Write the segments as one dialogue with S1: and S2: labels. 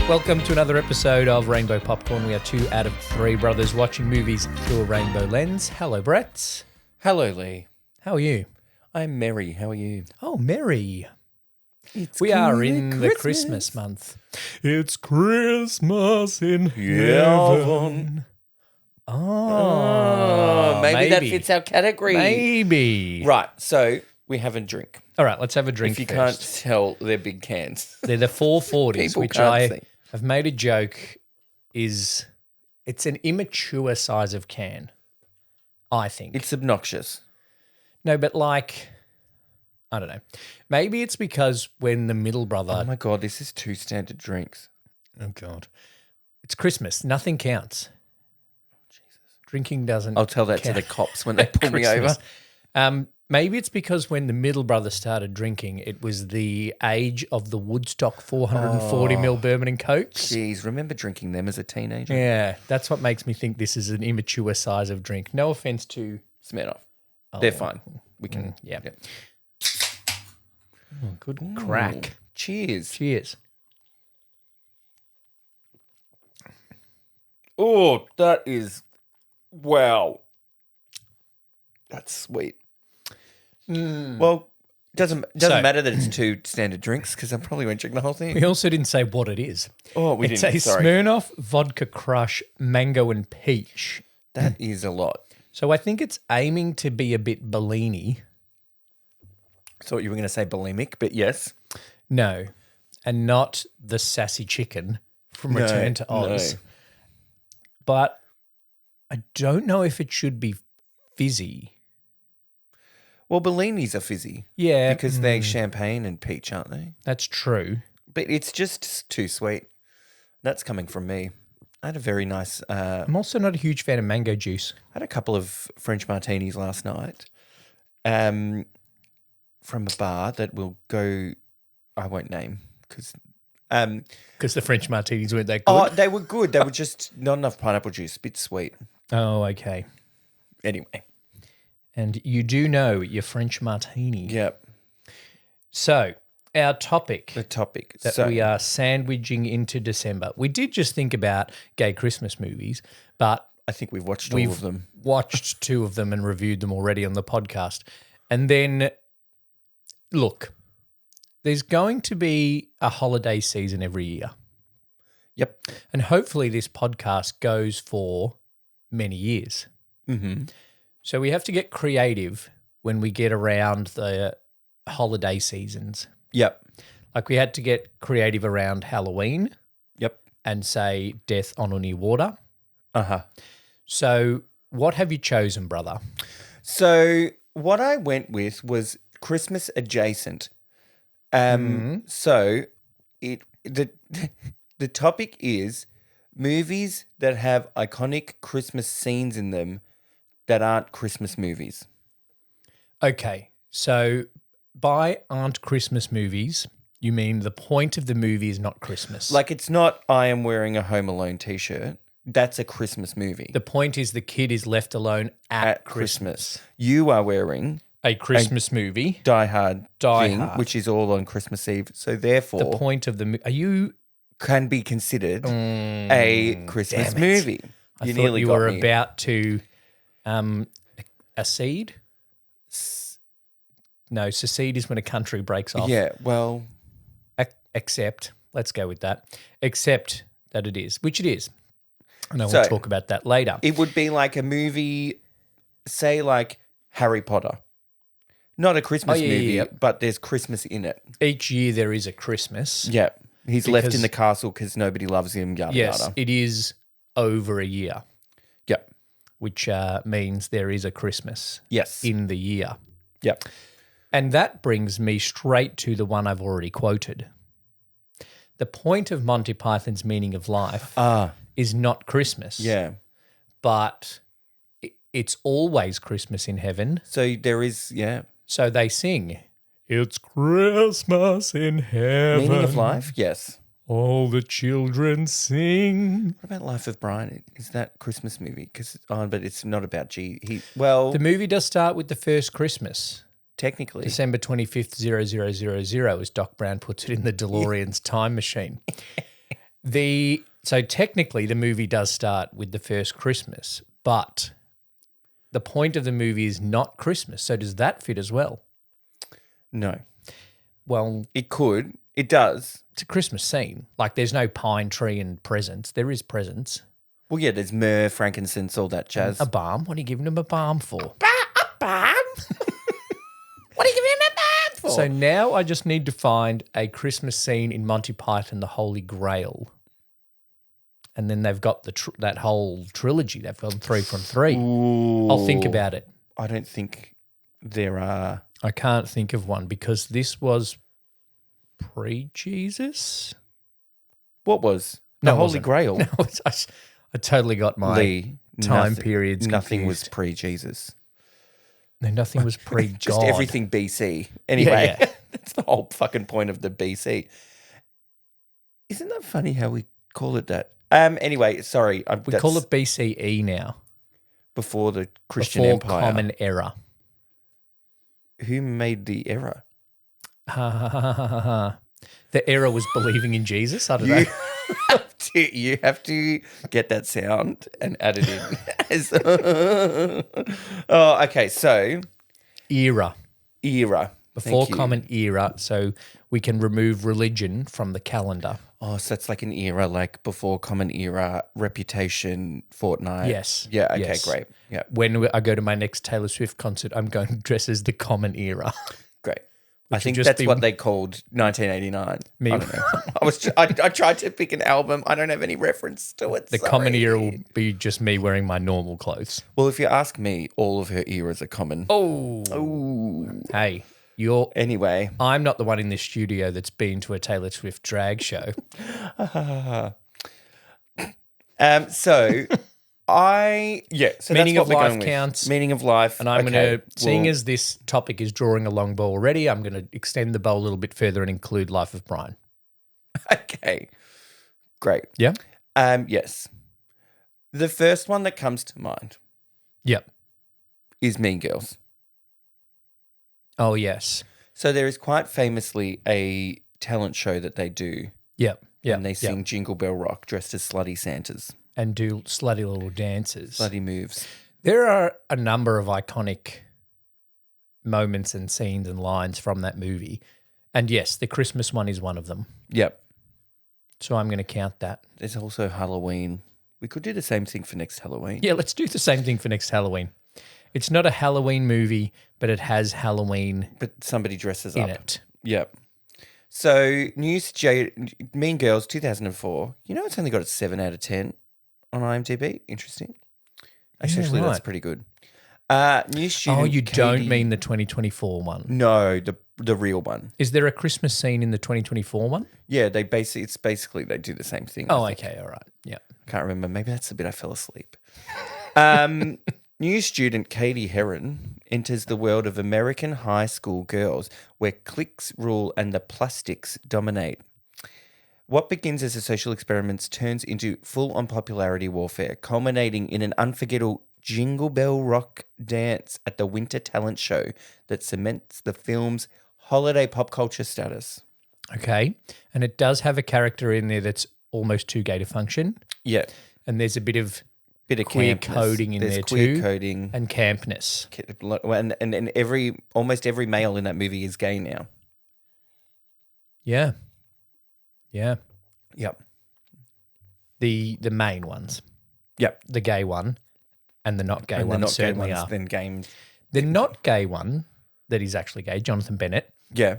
S1: Welcome to another episode of Rainbow Popcorn. We are 2 out of 3 brothers watching movies through a rainbow lens. Hello, Brett.
S2: Hello, Lee.
S1: How are you?
S2: I'm merry. How are you?
S1: Oh, merry.
S2: We
S1: are in the Christmas month.
S3: It's Christmas in
S2: heaven.
S1: Oh,
S2: maybe that fits our category.
S1: Maybe.
S2: Right, so we have a drink.
S1: All right, let's have a drink
S2: If you
S1: first.
S2: can't tell, they're big cans.
S1: They're the 440s,
S2: People
S1: which
S2: can't
S1: I
S2: see.
S1: have made a joke it's an immature size of can, I think.
S2: It's obnoxious.
S1: No, but like, I don't know. Maybe it's because when the middle
S2: Oh
S1: brother...
S2: my God, this is 2 standard drinks.
S1: Oh, God. It's Christmas. Nothing counts. Drinking doesn't
S2: I'll tell that to the cops when they pull me over.
S1: Maybe it's because when the middle brother started drinking, it was the age of the Woodstock 440ml bourbon and cokes.
S2: Jeez, remember drinking them as a teenager?
S1: Yeah, that's what makes me think this is an immature size of drink. No offense to...
S2: Smirnoff. They're fine. We can.
S1: yeah.
S2: yeah.
S1: Oh, good crack.
S2: Ooh, cheers.
S1: Cheers.
S2: Oh, that is... Wow. That's sweet. Well, doesn't
S1: So-
S2: matter that it's 2 standard drinks because I probably won't drink the whole thing.
S1: We also didn't say what it is.
S2: Oh, we
S1: It's
S2: didn't.
S1: a
S2: Sorry.
S1: Smirnoff Vodka Crush Mango and Peach.
S2: That is a lot.
S1: So I think it's aiming to be a bit Bellini.
S2: I thought you were going to say bulimic, but yes.
S1: No, and not the sassy chicken from Return to Oz.
S2: no.
S1: But I don't know if it should be fizzy.
S2: Well, Bellinis are fizzy
S1: Yeah,
S2: because they're champagne and peach, aren't they?
S1: that's true.
S2: But it's just too sweet. That's coming from me. I had a very nice...
S1: I'm also not a huge fan of mango juice.
S2: I had a couple of French martinis last night from a bar that will go... I won't name because...
S1: Because the French martinis weren't that good.
S2: Oh, they were good. They were just not enough pineapple juice, a bit sweet.
S1: Oh, okay.
S2: Anyway.
S1: And you do know your French martini.
S2: Yep.
S1: So our topic
S2: The topic.
S1: that we are sandwiching into December. We did just think about gay Christmas movies, but
S2: I think we've watched all of them.
S1: watched 2 of them and reviewed them already on the podcast. And then, look, there's going to be a holiday season every year.
S2: Yep.
S1: And hopefully this podcast goes for many years.
S2: Mm-hmm.
S1: So we have to get creative when we get around the holiday seasons.
S2: Yep.
S1: Like we had to get creative around Halloween
S2: Yep.
S1: and say Death on Uni Water.
S2: Uh-huh.
S1: So what have you chosen, brother?
S2: So what I went with was Christmas adjacent. So the topic is movies that have iconic Christmas scenes in them that aren't Christmas movies.
S1: Okay, so by aren't Christmas movies, you mean the point of the movie is not Christmas.
S2: Like it's not I am wearing a Home Alone t-shirt. That's a Christmas movie.
S1: the point is the kid is left alone at Christmas.
S2: You are wearing
S1: A Christmas movie.
S2: Die Hard
S1: Die
S2: thing,
S1: Hard.
S2: which is all on Christmas Eve. So therefore
S1: The point of the are you?
S2: can be considered a Christmas
S1: damn it.
S2: movie.
S1: I
S2: You
S1: thought
S2: nearly
S1: you
S2: got
S1: were
S2: me.
S1: about to a seed. No, secede is when a country breaks off.
S2: Yeah, well,
S1: Except, let's go with that. Except that it is, which it is. And I
S2: So-
S1: will talk about that later.
S2: it would be like a movie, say like Harry Potter. Not a Christmas
S1: yeah,
S2: movie,
S1: yeah.
S2: but there's Christmas in it.
S1: Each year there is a Christmas.
S2: Yeah. He's left
S1: Because-
S2: in the castle because nobody loves him, yada,
S1: Yes,
S2: yada.
S1: it is over a year,
S2: Yep.
S1: which means there is a Christmas
S2: Yes.
S1: in the year.
S2: Yep.
S1: And that brings me straight to the one I've already quoted. The point of Monty Python's Meaning of Life is not Christmas.
S2: Yeah.
S1: But it's always Christmas in heaven.
S2: So there is, yeah.
S1: So they sing.
S3: It's Christmas in heaven.
S2: Meaning of Life? Yes.
S3: All the children sing.
S2: What about Life of Brian? Is that Christmas movie? But it's not about Well,
S1: The movie does start with the first Christmas.
S2: technically.
S1: December 25th, 0000, as Doc Brown puts it in the DeLorean's time machine. So technically the movie does start with the first Christmas, but the point of the movie is not Christmas. So does that fit as well?
S2: No.
S1: Well,
S2: It could. It does.
S1: it's a Christmas scene. Like there's no pine tree and presents. There is presents.
S2: Well, yeah, there's myrrh, frankincense, all that jazz.
S1: A balm. What are you giving him a balm for?
S2: Balm? What are you giving him a balm for?
S1: So now I just need to find a Christmas scene in Monty Python, The Holy Grail. And then they've got that whole trilogy. They've gone 3 from 3. I'll think about it.
S2: I don't think there are.
S1: I can't think of one because this was pre-Jesus.
S2: What was?
S1: No,
S2: The
S1: it
S2: Holy
S1: wasn't.
S2: Grail.
S1: No, I totally got my
S2: Lee,
S1: time
S2: nothing-
S1: periods
S2: Nothing was
S1: confused.
S2: pre-Jesus.
S1: No, nothing was pre-God.
S2: Just everything BC. Anyway,
S1: yeah.
S2: that's the whole fucking point of the BC. Isn't that funny how we call it that? Anyway, sorry.
S1: We call it BCE now.
S2: before the Christian
S1: Before
S2: Empire.
S1: Common Era.
S2: Who made the error?
S1: The era was believing in Jesus. I don't
S2: You
S1: know.
S2: you have to get that sound and add it in. Oh, okay. So
S1: Era.
S2: era.
S1: Before
S2: Thank you.
S1: Common Era. So we can remove religion from the calendar.
S2: Oh, so it's like an era, like before Common Era, Reputation, Fortnite.
S1: Yes.
S2: Yeah. Okay.
S1: Yes.
S2: Great. Yeah.
S1: When I go to my next Taylor Swift concert, I'm going to dress as the Common Era.
S2: Great. I
S1: would
S2: think
S1: just
S2: that's
S1: be-
S2: what they called 1989.
S1: Me-
S2: I don't know. I tried to pick an album. I don't have any reference to it.
S1: The Common Era will be just me wearing my normal clothes.
S2: Well, if you ask me, all of her eras are common.
S1: Oh.
S2: Ooh.
S1: Hey,
S2: Anyway.
S1: I'm not the one in this studio that's been to a Taylor Swift drag show.
S2: So So
S1: Meaning
S2: that's what
S1: of
S2: we're
S1: life
S2: going with.
S1: counts.
S2: Meaning of life.
S1: And I'm
S2: Okay,
S1: going to, seeing
S2: well,
S1: as this topic is drawing a long bow already, I'm going to extend the bow a little bit further and include Life of Brian.
S2: Okay. Great.
S1: Yeah?
S2: Yes. The first one that comes to mind
S1: Yep.
S2: is Mean Girls.
S1: Oh, yes.
S2: So there is quite famously a talent show that they do,
S1: Yep. Yep.
S2: and they
S1: yep.
S2: sing Jingle Bell Rock dressed as slutty Santas.
S1: And do slutty little dances.
S2: Slutty moves.
S1: There are a number of iconic moments and scenes and lines from that movie. And yes, the Christmas one is one of them.
S2: Yep.
S1: So I'm going to count that.
S2: There's also Halloween. We could do the same thing for next Halloween.
S1: Yeah, let's do the same thing for next Halloween. It's not a Halloween movie, but it has Halloween
S2: But somebody dresses
S1: in
S2: up.
S1: it.
S2: Yep. So Mean Girls 2004. You know it's only got a 7 out of 10 on IMDb. Interesting. Actually, that's
S1: right.
S2: pretty good. New student.
S1: Oh, you don't
S2: Katie-
S1: mean the 2024 one.
S2: No, the real one.
S1: Is there a Christmas scene in the 2024 one?
S2: Yeah, they basically they do the same thing.
S1: Oh,
S2: I think.
S1: okay. All right. Yeah.
S2: Can't remember. Maybe that's the bit I fell asleep. New student Katie Heron enters the world of American high school girls where cliques rule and the plastics dominate. What begins as a social experiment turns into full-on popularity warfare, culminating in an unforgettable Jingle Bell Rock dance at the Winter Talent Show that cements the film's holiday pop culture status.
S1: Okay. And it does have a character in there that's almost too gay to function.
S2: Yeah.
S1: And there's a bit of
S2: Bit of
S1: queer
S2: campness.
S1: coding in
S2: There's
S1: there
S2: queer
S1: too.
S2: coding.
S1: And campness.
S2: And almost every male in that movie is gay now.
S1: Yeah. Yeah.
S2: Yep.
S1: The main ones.
S2: Yep.
S1: The gay one and the not gay
S2: And the
S1: one
S2: not gay
S1: certainly
S2: ones
S1: are.
S2: then game.
S1: The not gay one that is actually gay, Jonathan Bennett,
S2: Yeah.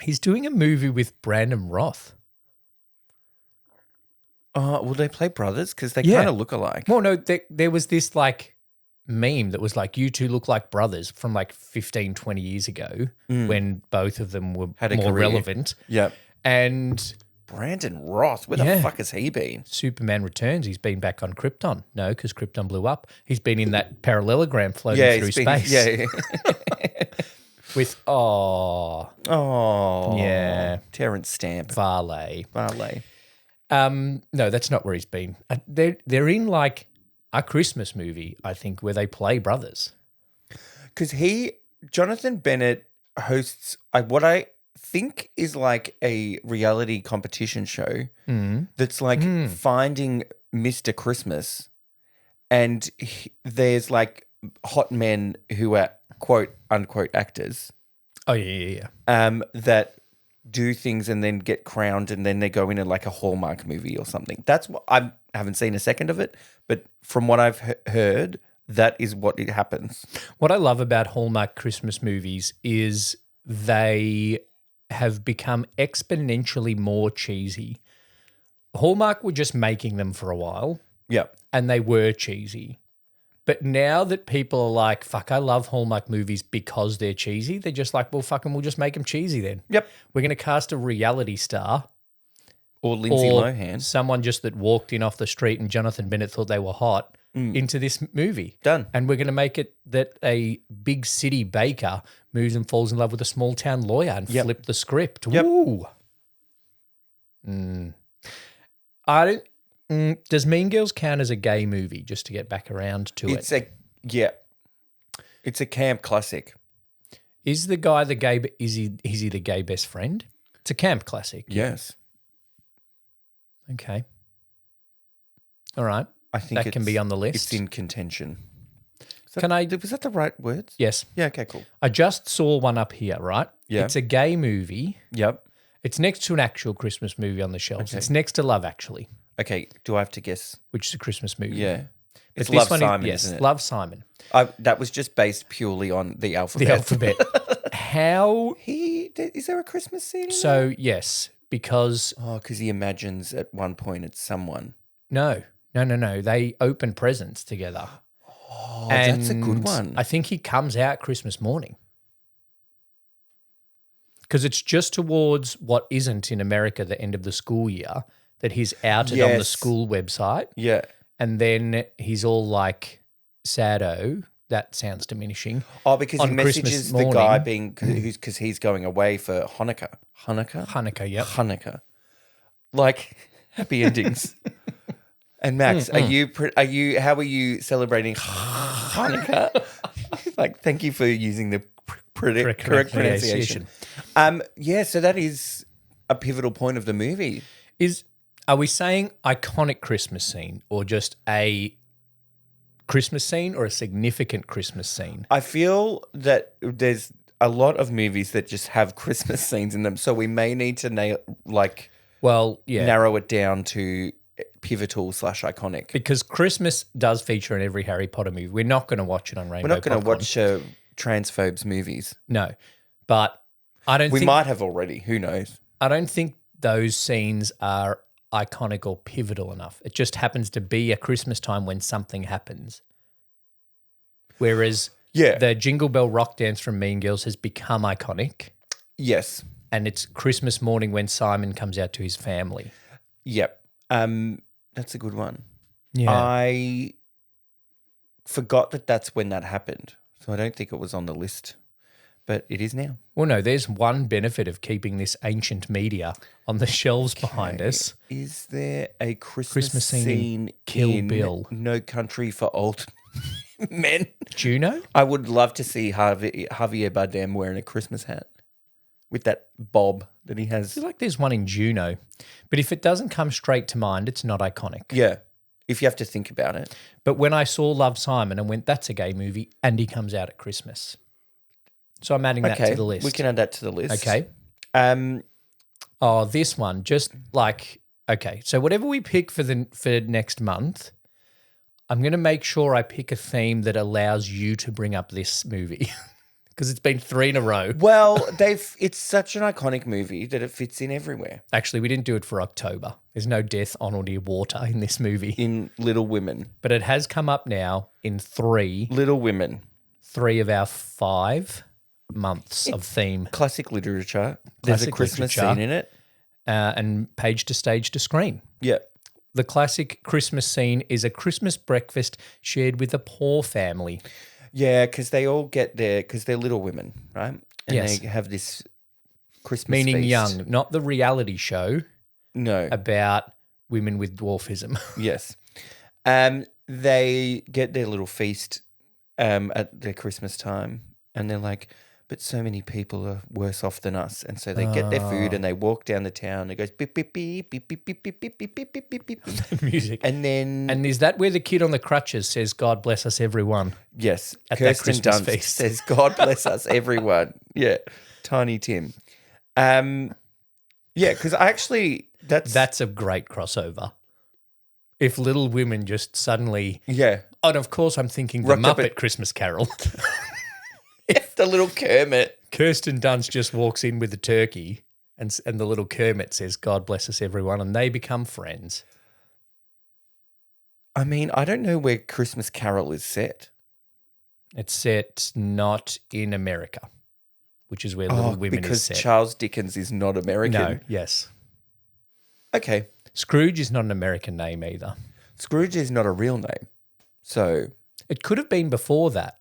S1: he's doing a movie with Brandon Roth.
S2: Will they play brothers? Because they
S1: Yeah.
S2: kind of look alike.
S1: Well, no, there was this like meme that was like, you two look like brothers from like 15, 20 years ago when both of them were
S2: Had a
S1: more
S2: career.
S1: relevant.
S2: Yep.
S1: And
S2: Brandon Roth. Where the
S1: Yeah.
S2: fuck has he been?
S1: Superman Returns, he's been back on Krypton. No, because Krypton blew up. He's been in that parallelogram floating through
S2: he's been-
S1: space.
S2: Yeah.
S1: With,
S2: Oh.
S1: Yeah.
S2: Terrence Stamp.
S1: Varley.
S2: Varley.
S1: No, that's not where he's been. They're in like a Christmas movie, I think, where they play brothers.
S2: Because Jonathan Bennett hosts, what I think is like a reality competition show that's like finding Mr. Christmas, and there's like hot men who are quote unquote actors
S1: Oh yeah.
S2: that do things and then get crowned, and then they go into like a Hallmark movie or something. That's what I haven't seen a second of it, but from what I've heard, that is what it happens.
S1: What I love about Hallmark Christmas movies is they have become exponentially more cheesy. Hallmark were just making them for a while,
S2: Yeah.
S1: and they were cheesy. But now that people are like, fuck, I love Hallmark movies because they're cheesy, they're just like, well, fuck 'em, we'll just make them cheesy then.
S2: Yep.
S1: We're going to cast a reality star
S2: Or Lindsay
S1: or
S2: Lohan.
S1: someone just that walked in off the street and Jonathan Bennett thought they were hot into this movie.
S2: Done.
S1: And we're going to make it that a big city baker moves and falls in love with a small town lawyer and flip the script.
S2: Yep.
S1: Woo. I don't. Does Mean Girls count as a gay movie? Just to get back around to
S2: It's
S1: it,
S2: it's a camp classic.
S1: is the guy the gay? Is he the gay best friend? It's a camp classic.
S2: Yes.
S1: Okay. All right.
S2: I think
S1: That can be on the list.
S2: It's in contention.
S1: Can I?
S2: Was that the right words?
S1: Yes.
S2: Yeah, okay, cool.
S1: I just saw one up here. Right.
S2: Yeah.
S1: It's a gay movie.
S2: Yep.
S1: It's next to an actual Christmas movie on the shelves.
S2: Okay.
S1: It's next to Love Actually,
S2: Okay, do I have to guess?
S1: which is a Christmas movie.
S2: Yeah.
S1: But
S2: It's
S1: this
S2: Love
S1: one
S2: Simon,
S1: yes,
S2: isn't it?
S1: Love Simon.
S2: That was just based purely on the alphabet.
S1: The alphabet. How?
S2: Is there a Christmas scene in there?
S1: So yes, because
S2: Oh, because he imagines at one point it's someone.
S1: no. They open presents together.
S2: Oh, that's a good
S1: And
S2: one.
S1: I think he comes out Christmas morning. Because it's just towards what isn't in America the end of the school year that he's outed on the
S2: Yes.
S1: school website.
S2: Yeah.
S1: And then he's all like, Sado, that sounds diminishing.
S2: Oh, because he
S1: On Christmas
S2: messages the guy
S1: morning.
S2: being because he's going away for Hanukkah.
S1: Hanukkah, yep.
S2: Hanukkah. Like happy endings. And Max, are you how are you celebrating Hanukkah? Like, thank you for using the correct pronunciation. Yeah, so that is a pivotal point of the movie.
S1: Are we saying iconic Christmas scene or just a Christmas scene or a significant Christmas scene?
S2: I feel that there's a lot of movies that just have Christmas scenes in them, so we may need to
S1: Well, yeah.
S2: narrow it down to pivotal / iconic.
S1: Because Christmas does feature in every Harry Potter movie. We're not going to watch it on Rainbow
S2: We're not going to
S1: Popcorn.
S2: watch transphobes movies.
S1: No. But I don't
S2: We
S1: think
S2: might have already. Who knows?
S1: I don't think those scenes are iconic or pivotal enough. It just happens to be a Christmas time when something happens. Whereas
S2: Yeah.
S1: the Jingle Bell Rock Dance from Mean Girls has become iconic,
S2: Yes.
S1: and it's Christmas morning when Simon comes out to his family.
S2: Yep. That's a good one.
S1: Yeah.
S2: I forgot that that's when that happened, so I don't think it was on the list, but it is now.
S1: Well, no, there's one benefit of keeping this ancient media on the shelves behind us.
S2: Is there a Christmas
S1: scene in
S2: scene
S1: Kill
S2: in
S1: Bill?
S2: No Country for Old Men?
S1: Juno?
S2: I would love to see Javier Bardem wearing a Christmas hat with that bob that he
S1: I
S2: has.
S1: feel like there's one in Juno. But if it doesn't come straight to mind, it's not iconic.
S2: Yeah, if you have to think about it.
S1: But when I saw Love Simon and went, that's a gay movie, and he comes out at Christmas. So I'm adding that
S2: Okay,
S1: to the list.
S2: we can add that to the list.
S1: Okay.
S2: Um,
S1: Oh, this one, just like, okay. So whatever we pick for next month, I'm going to make sure I pick a theme that allows you to bring up this movie because it's been 3 in a row.
S2: well, it's such an iconic movie that it fits in everywhere.
S1: Actually, we didn't do it for October. There's no death on or near water in this movie,
S2: In Little Women.
S1: but it has come up now in three
S2: Little Women.
S1: of our 5 months of theme,
S2: Classic literature. There's a
S1: Classic
S2: Christmas
S1: literature.
S2: scene in it.
S1: and page to stage to screen.
S2: Yeah.
S1: The classic Christmas scene is a Christmas breakfast shared with a poor family.
S2: Yeah, because they all get there because they're Little Women, right? And
S1: Yes.
S2: they have this Christmas
S1: Meaning
S2: feast.
S1: young, not the reality show
S2: No.
S1: about women with dwarfism.
S2: Yes. They get their little feast at their Christmas time, and they're like, but so many people are worse off than us. And so they get their food and they walk down the town. It goes beep, beep, beep, beep, beep, beep, beep, beep, beep, beep, beep, beep, beep.
S1: Music.
S2: And then,
S1: And is that where the kid on the crutches says, "God bless us, everyone"?
S2: yes,
S1: At that
S2: Kirsten
S1: Christmas
S2: Dunst
S1: feast.
S2: says, God bless us, everyone. Yeah, Tiny Tim. Yeah, because
S1: That's a great crossover. If Little Women just suddenly,
S2: yeah.
S1: and of course I'm thinking the
S2: Rocked up
S1: Muppet Christmas Carol.
S2: The little Kermit.
S1: Kirsten Dunst just walks in with the turkey and the little Kermit says, "God bless us, everyone," and they become friends.
S2: I mean, I don't know where Christmas Carol is set.
S1: It's set not in America, which is where Little Women
S2: because
S1: is set.
S2: Charles Dickens is not American.
S1: No, yes.
S2: Okay.
S1: Scrooge is not an American name either.
S2: Scrooge is not a real name. So,
S1: It could have been before that.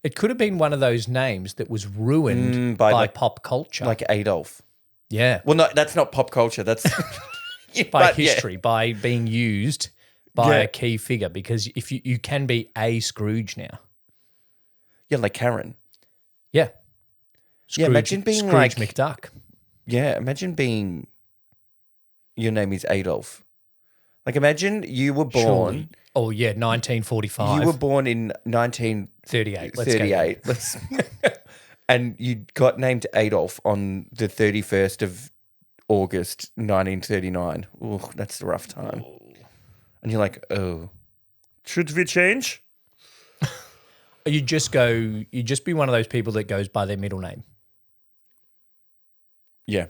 S1: It could have been one of those names that was ruined
S2: by
S1: by
S2: like-
S1: pop culture.
S2: like Adolf.
S1: yeah,
S2: Well, no, that's not pop culture. That's
S1: by
S2: but yeah.
S1: history, by being used by
S2: Yeah.
S1: a key figure. Because if you can be a Scrooge now.
S2: Yeah, like Karen.
S1: Yeah.
S2: Yeah, imagine being
S1: Scrooge
S2: like-
S1: McDuck.
S2: Yeah, imagine being. Your name is Adolf. Like, imagine you were born.
S1: Surely. Oh, yeah, 1945.
S2: You were born in 1938.
S1: 38. Let's go.
S2: And you got named Adolf on the 31st of August, 1939. Oh, that's a rough time. And you're like, oh, should we change?
S1: You just be one of those people that goes by their middle name.
S2: Yeah.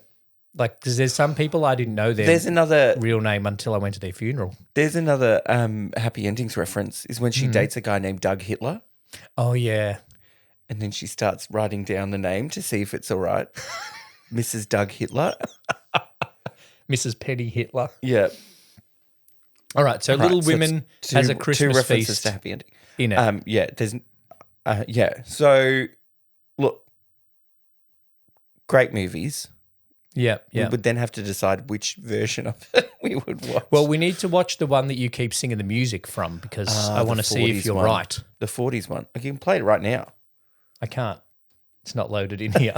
S1: Like, because there's some people I didn't know their
S2: There's another
S1: real name until I went to their funeral.
S2: Happy Endings reference is when she dates a guy named Doug Hitler.
S1: Oh, yeah.
S2: And then she starts writing down the name to see if it's all right. Mrs. Doug Hitler.
S1: Mrs. Penny Hitler.
S2: Yeah.
S1: All right, so Little
S2: Right, so
S1: Women
S2: it's
S1: has a
S2: two
S1: Christmas
S2: references
S1: feast
S2: to Happy Ending.
S1: in it.
S2: Yeah, there's, yeah. So, look, great movies.
S1: Yeah.
S2: We would then have to decide which version of it we would watch.
S1: Well, we need to watch the one that you keep singing the music from because I want to
S2: the
S1: see if
S2: 40s
S1: you're
S2: one.
S1: right.
S2: The 40s one. You can play it right now.
S1: I can't. It's not loaded in here.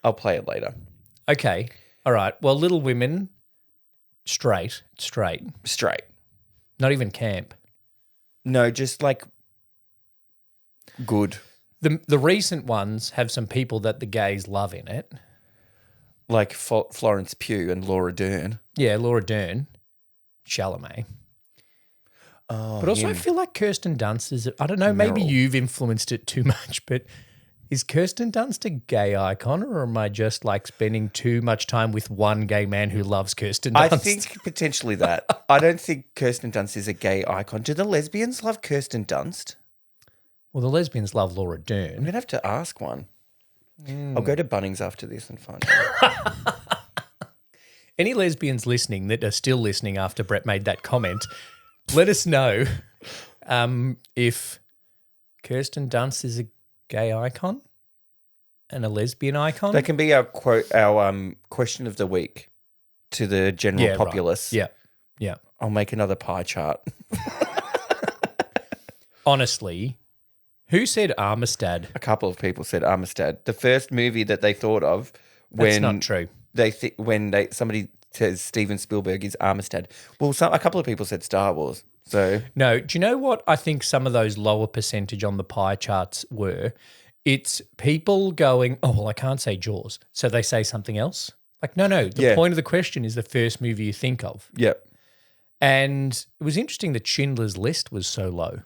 S2: I'll play it later.
S1: Okay. All right. Well, Little Women, straight.
S2: Straight.
S1: Not even camp.
S2: No, just like good.
S1: The recent ones have some people that the gays love in it.
S2: Like Florence Pugh and Laura Dern.
S1: Yeah, Laura Dern, Chalamet.
S2: Oh,
S1: But also, I
S2: him.
S1: feel like Kirsten Dunst is, I don't know, maybe
S2: Meryl.
S1: you've influenced it too much, but is Kirsten Dunst a gay icon or am I just like spending too much time with one gay man who loves Kirsten Dunst?
S2: I think potentially that. I don't think Kirsten Dunst is a gay icon. Do the lesbians love Kirsten Dunst?
S1: Well, the lesbians love Laura
S2: I'm
S1: Dern.
S2: going to have to ask one. I'll go to Bunnings after this and find out.
S1: Any lesbians listening that are still listening after Brett made that comment, let us know if Kirsten Dunst is a gay icon and a lesbian icon.
S2: That can be our quote, our question of the week to the general
S1: Yeah, right.
S2: populace.
S1: Yeah, yeah.
S2: I'll make another pie chart.
S1: Honestly, who said Armistead?
S2: A couple of people said Armistead. The first movie that they thought of
S1: That's
S2: when
S1: not true.
S2: somebody says Steven Spielberg is Armistead. Well, a couple of people said Star Wars. So
S1: No, do you know what I think some of those lower percentage on the pie charts were? It's people going, oh, well, I can't say Jaws. So they say something else. Like, no. The
S2: Yeah.
S1: point of the question is the first movie you think of.
S2: yeah.
S1: And it was interesting that Schindler's List was so low.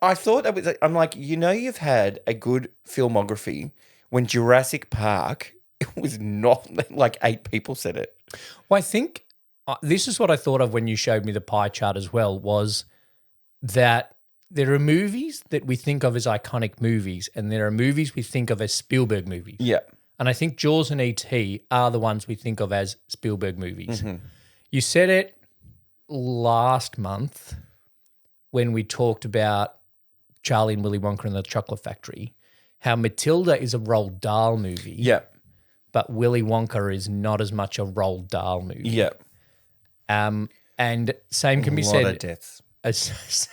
S2: I thought that was. I'm like, you've had a good filmography when Jurassic Park was not like 8 people said it.
S1: Well, I think this is what I thought of when you showed me the pie chart as well, was that there are movies that we think of as iconic movies and there are movies we think of as Spielberg movies.
S2: Yeah.
S1: And I think Jaws and E.T. are the ones we think of as Spielberg movies. You said it last month when we talked about Charlie and Willy Wonka and the Chocolate Factory, how Matilda is a Roald Dahl movie,
S2: Yeah.
S1: but Willy Wonka is not as much a Roald Dahl movie.
S2: Yeah.
S1: And same can be
S2: A lot of
S1: said
S2: deaths.
S1: as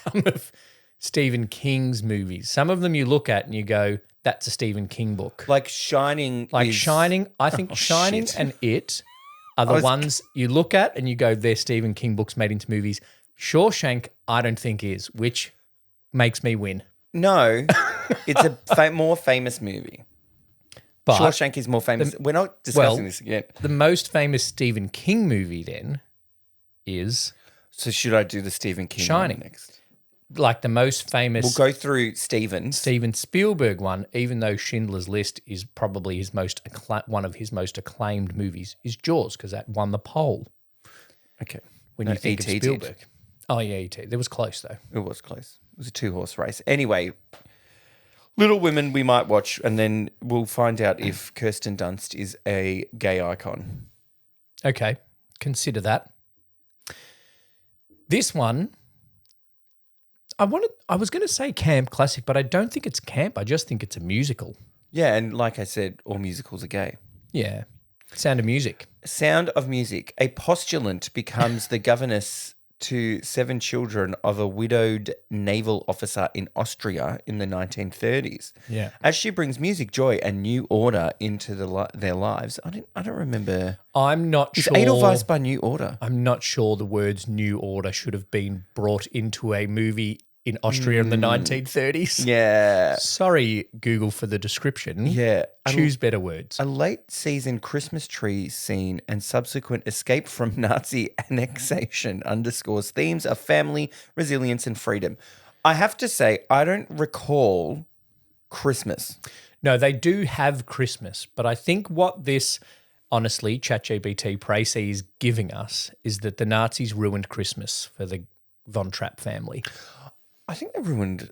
S1: some of Stephen King's movies. Some of them you look at and you go, that's a Stephen King book.
S2: Like Shining.
S1: Like
S2: is-
S1: Shining, I think Shining
S2: shit.
S1: and It are the ones you look at and you go, they're Stephen King books made into movies. Shawshank, I don't think is, which makes me win.
S2: No, it's a more famous movie.
S1: But
S2: Shawshank is more famous. We're not discussing this again.
S1: the most famous Stephen King movie then is
S2: So should I do the Stephen King
S1: Shining.
S2: one next?
S1: like the most famous
S2: We'll go through Stephen's.
S1: Steven Spielberg one, even though Schindler's List is probably his most one of his most acclaimed movies, is Jaws because that won the poll
S2: Okay.
S1: when
S2: No,
S1: you think
S2: E.T.
S1: of
S2: did.
S1: Spielberg. Oh yeah, E.T. There was close though.
S2: It was close. It was a 2-horse race. Anyway, Little Women we might watch, and then we'll find out if Kirsten Dunst is a gay icon.
S1: Okay, consider that. This one, I was going to say camp classic, but I don't think it's camp. I just think it's a musical.
S2: Yeah, and like I said, all musicals are gay.
S1: Yeah, Sound of Music.
S2: Sound of Music. A postulant becomes the governess to 7 children of a widowed naval officer in Austria in the 1930s.
S1: Yeah.
S2: As she brings music, joy, and new order into their lives. I don't remember.
S1: I'm not
S2: Is
S1: sure.
S2: Edelweiss by New Order?
S1: I'm not sure the words "new order" should have been brought into a movie in Austria in the 1930s.
S2: Yeah.
S1: Sorry, Google, for the description.
S2: Yeah.
S1: Choose better words.
S2: A late season Christmas tree scene and subsequent escape from Nazi annexation underscores themes of family, resilience, and freedom. I have to say, I don't recall Christmas.
S1: No, they do have Christmas, but I think what this, honestly, ChatGPT Précis is giving us is that the Nazis ruined Christmas for the Von Trapp family.
S2: I think they ruined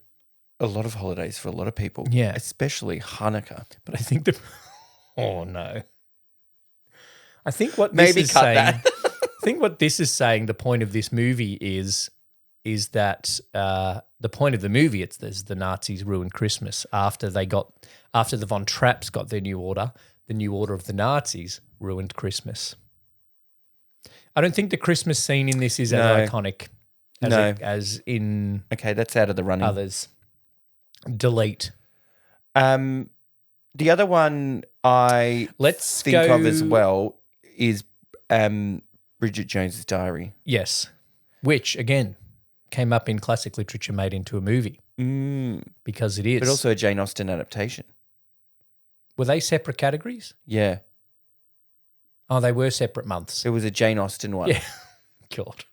S2: a lot of holidays for a lot of people.
S1: Yeah.
S2: Especially Hanukkah.
S1: But I think the oh no, I think what
S2: Maybe
S1: this is
S2: cut
S1: saying.
S2: that.
S1: I think what this is saying. The point of this movie is that the point of the movie it's the Nazis ruined Christmas after the Von Trapps got their new order. The new order of the Nazis ruined Christmas. I don't think the Christmas scene in this is
S2: No.
S1: as iconic
S2: No.
S1: as in
S2: Okay, that's out of the running.
S1: others. Delete.
S2: The other one I
S1: Let's
S2: think
S1: go
S2: of as well is Bridget Jones's Diary.
S1: Yes, which again came up in classic literature made into a movie because it is.
S2: But also a Jane Austen adaptation.
S1: Were they separate categories?
S2: Yeah.
S1: Oh, they were separate months.
S2: There was a Jane Austen one.
S1: Yeah. God.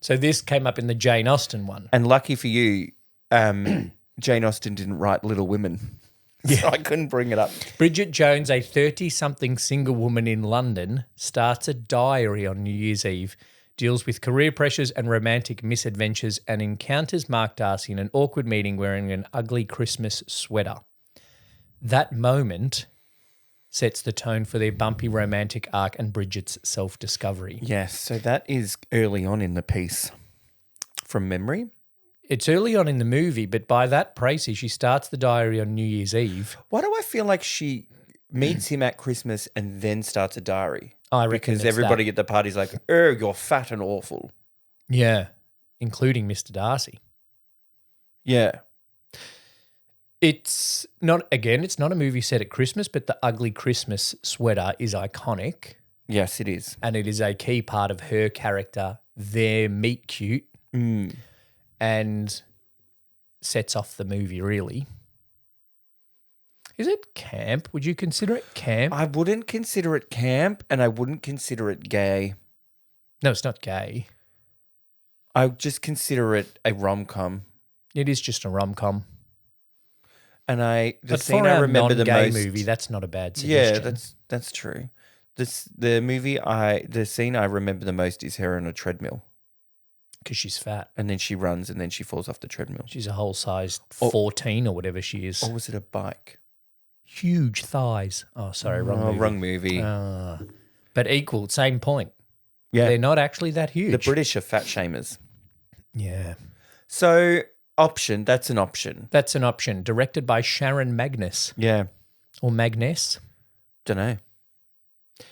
S1: So this came up in the Jane Austen one.
S2: And lucky for you, Jane Austen didn't write Little Women. So I couldn't bring it up.
S1: Bridget Jones, a 30-something single woman in London, starts a diary on New Year's Eve, deals with career pressures and romantic misadventures, and encounters Mark Darcy in an awkward meeting wearing an ugly Christmas sweater. That moment sets the tone for their bumpy romantic arc and Bridget's self-discovery.
S2: Yes, so that is early on in the piece. From memory.
S1: It's early on in the movie, but by that Précis, she starts the diary on New Year's Eve.
S2: Why do I feel like she meets him at Christmas and then starts a diary?
S1: I reckon
S2: Because
S1: it's
S2: everybody
S1: that.
S2: at the party's like, oh, you're fat and awful.
S1: Yeah, including Mr. Darcy.
S2: Yeah.
S1: It's not a movie set at Christmas, but the ugly Christmas sweater is iconic,
S2: Yes, it is.
S1: and it is a key part of her character, their meet cute, and sets off the movie, really. Is it camp? Would you consider it camp?
S2: I wouldn't consider it camp and I wouldn't consider it gay.
S1: No, it's not gay.
S2: I would just consider it a rom-com.
S1: It is just a rom-com.
S2: And the
S1: But
S2: scene
S1: for
S2: I
S1: a
S2: remember the
S1: non-gay
S2: most
S1: movie, that's not a bad
S2: Yeah,
S1: suggestion.
S2: that's true. The scene I remember the most is her on a treadmill,
S1: Because she's fat.
S2: and then she runs, and then she falls off the treadmill.
S1: She's a whole size
S2: Or-
S1: 14 or whatever she is.
S2: Or was it a bike?
S1: Huge thighs. Oh, sorry, wrong movie.
S2: Wrong movie.
S1: But equal, same point.
S2: Yeah,
S1: They're not actually that huge.
S2: the British are fat shamers.
S1: Yeah.
S2: So option, that's an option.
S1: That's an option. Directed by Sharon Magnus
S2: Yeah,
S1: or Magness.
S2: don't know.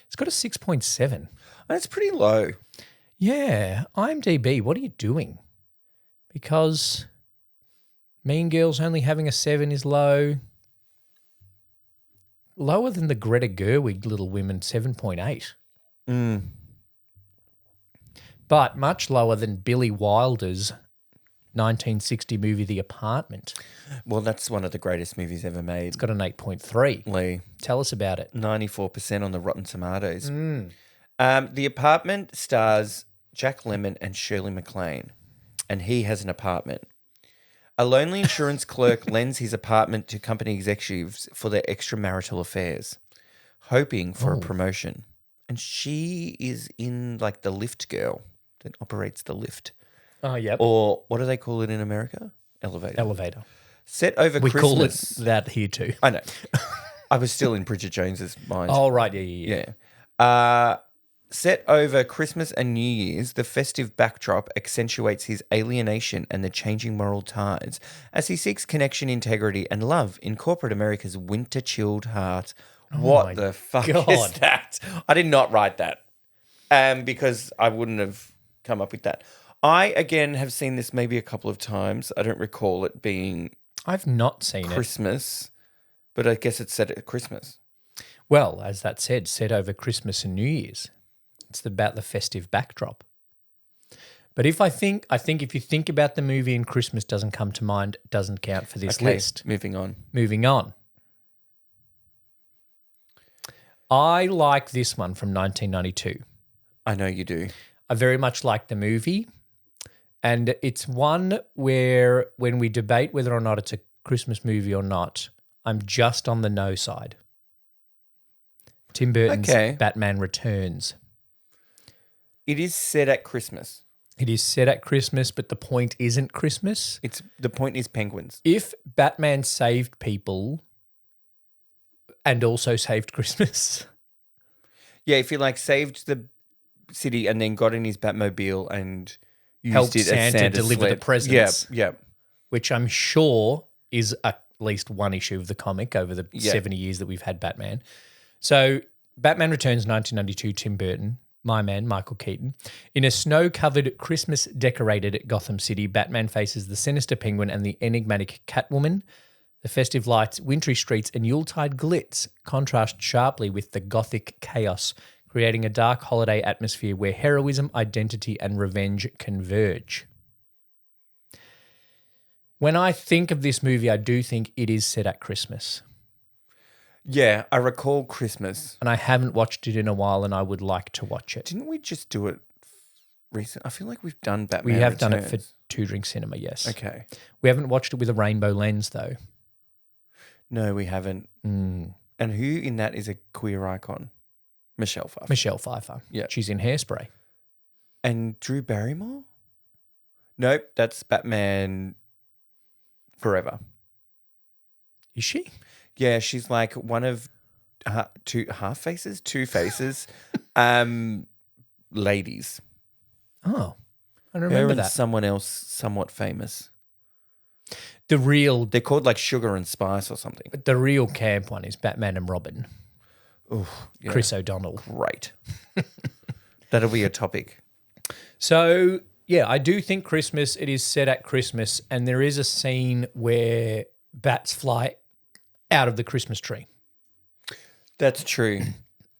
S1: It's got a 6.7.
S2: That's pretty low.
S1: Yeah. IMDb, what are you doing? Because Mean Girls only having a 7 is low. Lower than the Greta Gerwig Little Women, 7.8. But much lower than Billy Wilder's 1960 movie The Apartment.
S2: Well, that's one of the greatest movies ever made.
S1: It's got an 8.3.
S2: Lee,
S1: Tell us about it.
S2: 94% on the Rotten Tomatoes. The Apartment stars Jack Lemmon and Shirley MacLaine, and he has an apartment. A lonely insurance clerk lends his apartment to company executives for their extramarital affairs, hoping for a promotion. And she is in like the lift girl that operates the lift.
S1: Oh, yep.
S2: Or what do they call it in America? Elevator.
S1: Elevator.
S2: Set over
S1: We
S2: Christmas.
S1: call it that here too.
S2: I know. I was still in Bridget Jones's mind.
S1: Oh, right. Yeah.
S2: Set over Christmas and New Year's, the festive backdrop accentuates his alienation and the changing moral tides as he seeks connection, integrity, and love in corporate America's winter-chilled heart.
S1: my
S2: What the fuck is
S1: God.
S2: that? I did not write that because I wouldn't have come up with that. I, again, have seen this maybe a couple of times. I don't recall it being
S1: I've not seen it.
S2: Christmas, but I guess it's set at Christmas.
S1: Well, as that said, set over Christmas and New Year's. It's about the festive backdrop. But I think if you think about the movie and Christmas doesn't come to mind, it doesn't count for this list.
S2: Moving on.
S1: Moving on. I like this one from 1992.
S2: I know you do.
S1: I very much like the movie. And it's one where when we debate whether or not it's a Christmas movie or not, I'm just on the no side. Tim Burton's Batman Returns.
S2: It is set at Christmas.
S1: It is set at Christmas, but the point isn't Christmas.
S2: The point is penguins.
S1: If Batman saved people and also saved Christmas.
S2: Yeah, if he like saved the city and then got in his Batmobile and used
S1: Helped
S2: it as
S1: Santa
S2: Santa's
S1: deliver
S2: sled.
S1: the presents.
S2: Yeah.
S1: Which I'm sure is at least one issue of the comic over the
S2: Yeah.
S1: 70 years that we've had Batman. So Batman Returns 1992, Tim Burton, my man, Michael Keaton. In a snow-covered, Christmas-decorated Gotham City, Batman faces the sinister Penguin and the enigmatic Catwoman. The festive lights, wintry streets, and Yuletide glitz contrast sharply with the gothic chaos, creating a dark holiday atmosphere where heroism, identity, and revenge converge. When I think of this movie, I do think it is set at Christmas.
S2: Yeah, I recall Christmas.
S1: And I haven't watched it in a while, and I would like to watch it.
S2: Didn't we just do it recently? I feel like we've done Batman
S1: We have done it
S2: Returns.
S1: for Two Drink Cinema, yes.
S2: Okay.
S1: We haven't watched it with a rainbow lens, though.
S2: No, we haven't.
S1: Mm.
S2: And who in that is a queer icon? Michelle Pfeiffer.
S1: Michelle Pfeiffer.
S2: Yeah.
S1: She's in Hairspray.
S2: And Drew Barrymore? Nope, that's Batman Forever.
S1: Is she?
S2: Yeah, she's like one of two faces, ladies.
S1: Oh, I don't
S2: Her
S1: remember
S2: and
S1: that.
S2: someone else somewhat famous.
S1: The real
S2: They're called like Sugar and Spice or something.
S1: camp one is Batman and Robin.
S2: Oh, yeah.
S1: Chris O'Donnell.
S2: Great. That'll be a topic.
S1: So, yeah, I do think Christmas, it is set at Christmas, and there is a scene where bats fly out of the Christmas tree.
S2: That's true.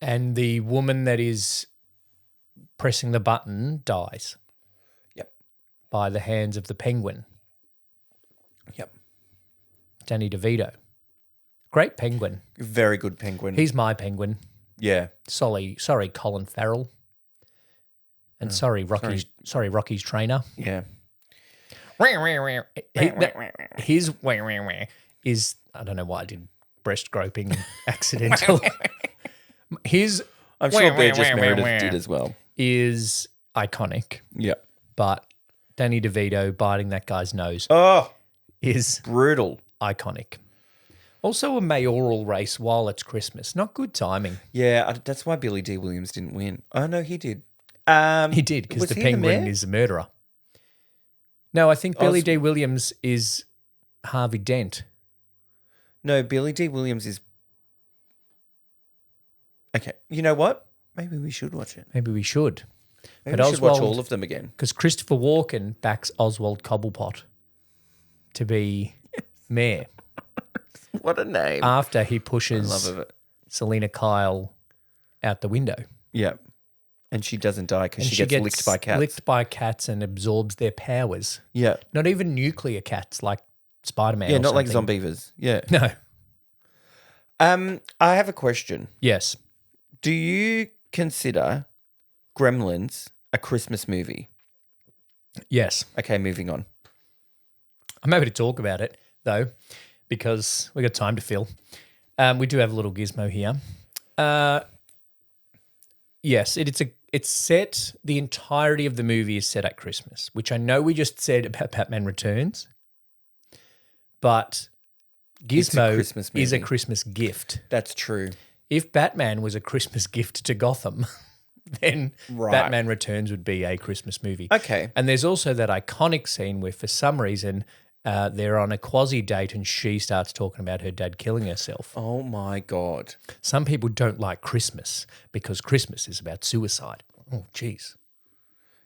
S1: And the woman that is pressing the button dies.
S2: Yep.
S1: By the hands of the Penguin,
S2: Yep.
S1: Danny DeVito. Great Penguin.
S2: Very good penguin.
S1: He's my Penguin.
S2: yeah.
S1: Sorry, Colin Farrell. And sorry, Rocky's trainer.
S2: Yeah.
S1: His is, I don't know why I did breast groping accidental. His
S2: I'm sure Burgess Meredith did as well.
S1: is iconic,
S2: Yeah.
S1: but Danny DeVito biting that guy's nose
S2: Oh,
S1: is
S2: brutal.
S1: iconic. Also a mayoral race while it's Christmas. Not good timing.
S2: Yeah, that's why Billy D. Williams didn't win. Oh, no, he did.
S1: He did because
S2: was
S1: the
S2: he
S1: Penguin
S2: mayor?
S1: is a murderer. No, I think Billy
S2: Os-
S1: D. Williams is Harvey Dent.
S2: No, Billy D. Williams is... Okay, you know what? Maybe we should watch it.
S1: Maybe we should.
S2: Maybe
S1: But
S2: we should watch
S1: Oswald-
S2: all of them again.
S1: Because Christopher Walken backs Oswald Cobblepot. to be mayor
S2: What a name.
S1: after he
S2: Love
S1: pushes
S2: of it.
S1: Selena Kyle out the window.
S2: Yeah. And she doesn't die because
S1: And
S2: she gets licked by cats.
S1: Licked by cats and absorbs their powers.
S2: Yeah.
S1: Not even nuclear cats like Spider-Man.
S2: Yeah,
S1: or
S2: not like
S1: something.
S2: Zombievers. Yeah.
S1: No.
S2: I have a question.
S1: Yes.
S2: Do you consider Gremlins a Christmas movie?
S1: Yes.
S2: Okay, moving on.
S1: I'm happy to talk about it though, because we got time to fill. We do have a little gizmo here. Yes, it's set. The entirety of the movie is set at Christmas, which I know we just said about Batman Returns, but Gizmo
S2: Christmas
S1: is a
S2: movie.
S1: Christmas gift.
S2: That's true.
S1: If Batman was a Christmas gift to Gotham, then
S2: Right.
S1: Batman Returns would be a Christmas movie.
S2: Okay.
S1: And there's also that iconic scene where, for some reason, they're on a quasi date and she starts talking about her dad killing herself.
S2: Oh my God.
S1: Some people don't like Christmas because Christmas is about suicide. Oh, jeez.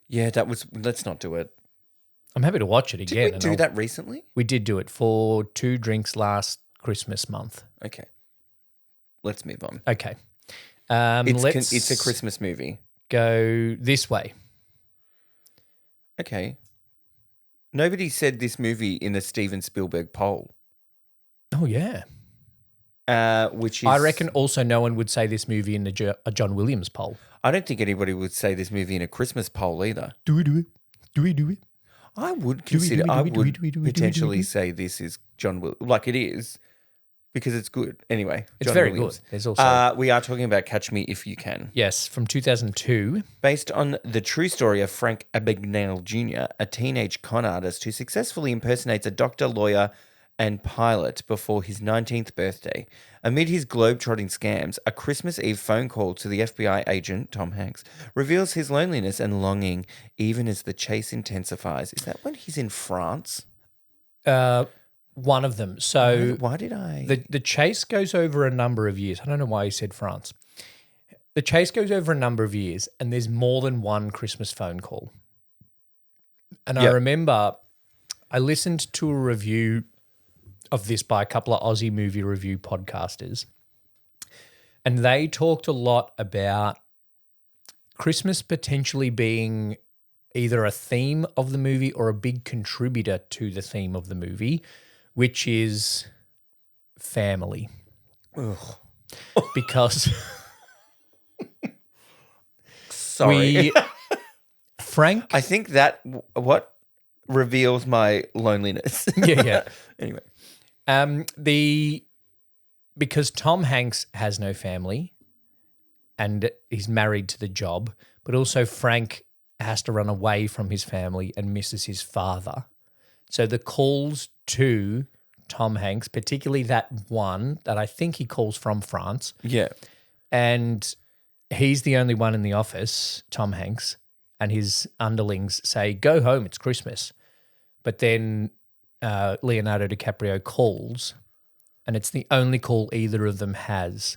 S2: Yeah, let's not do it.
S1: I'm happy to watch it again.
S2: Did we
S1: and
S2: do
S1: I'll-
S2: that recently?
S1: We did do it for 2 drinks last Christmas month.
S2: Okay. Let's move on.
S1: Okay.
S2: It's a Christmas movie.
S1: Go this way.
S2: Okay. Nobody said this movie in a Steven Spielberg poll,
S1: Oh, yeah.
S2: which is...
S1: I reckon also no one would say this movie in a John Williams poll.
S2: I don't think anybody would say this movie in a Christmas poll either.
S1: Do we do it? Do we do it?
S2: I would
S1: Do we,
S2: consider...
S1: do we,
S2: I
S1: do we,
S2: would
S1: do we, do we, do we, do we,
S2: potentially
S1: do we?
S2: say this is John Williams. Like it is, because it's good. Anyway,
S1: It's
S2: John
S1: very
S2: Williams.
S1: good. There's also...
S2: We are talking about Catch Me If You Can.
S1: yes, from 2002.
S2: Based on the true story of Frank Abagnale Jr., a teenage con artist who successfully impersonates a doctor, lawyer, and pilot before his 19th birthday. Amid his globe-trotting scams, a Christmas Eve phone call to the FBI agent, Tom Hanks, reveals his loneliness and longing even as the chase intensifies. Is that when he's in France?
S1: One of them. So
S2: Why did I...
S1: the chase goes over a number of years. I don't know why he said France. The chase goes over a number of years, and there's more than one Christmas phone call. And I
S2: Yep.
S1: remember I listened to a review of this by a couple of Aussie movie review podcasters, and they talked a lot about Christmas potentially being either a theme of the movie or a big contributor to the theme of the movie, which is family. Because
S2: Sorry.
S1: Frank,
S2: I think that... What reveals my loneliness?
S1: yeah.
S2: Anyway.
S1: Because Tom Hanks has no family and he's married to the job, but also Frank has to run away from his family and misses his father. So the calls to Tom Hanks, particularly that one that I think he calls from France,
S2: Yeah.
S1: and he's the only one in the office, Tom Hanks, and his underlings say, "Go home, it's Christmas." But then Leonardo DiCaprio calls, and it's the only call either of them has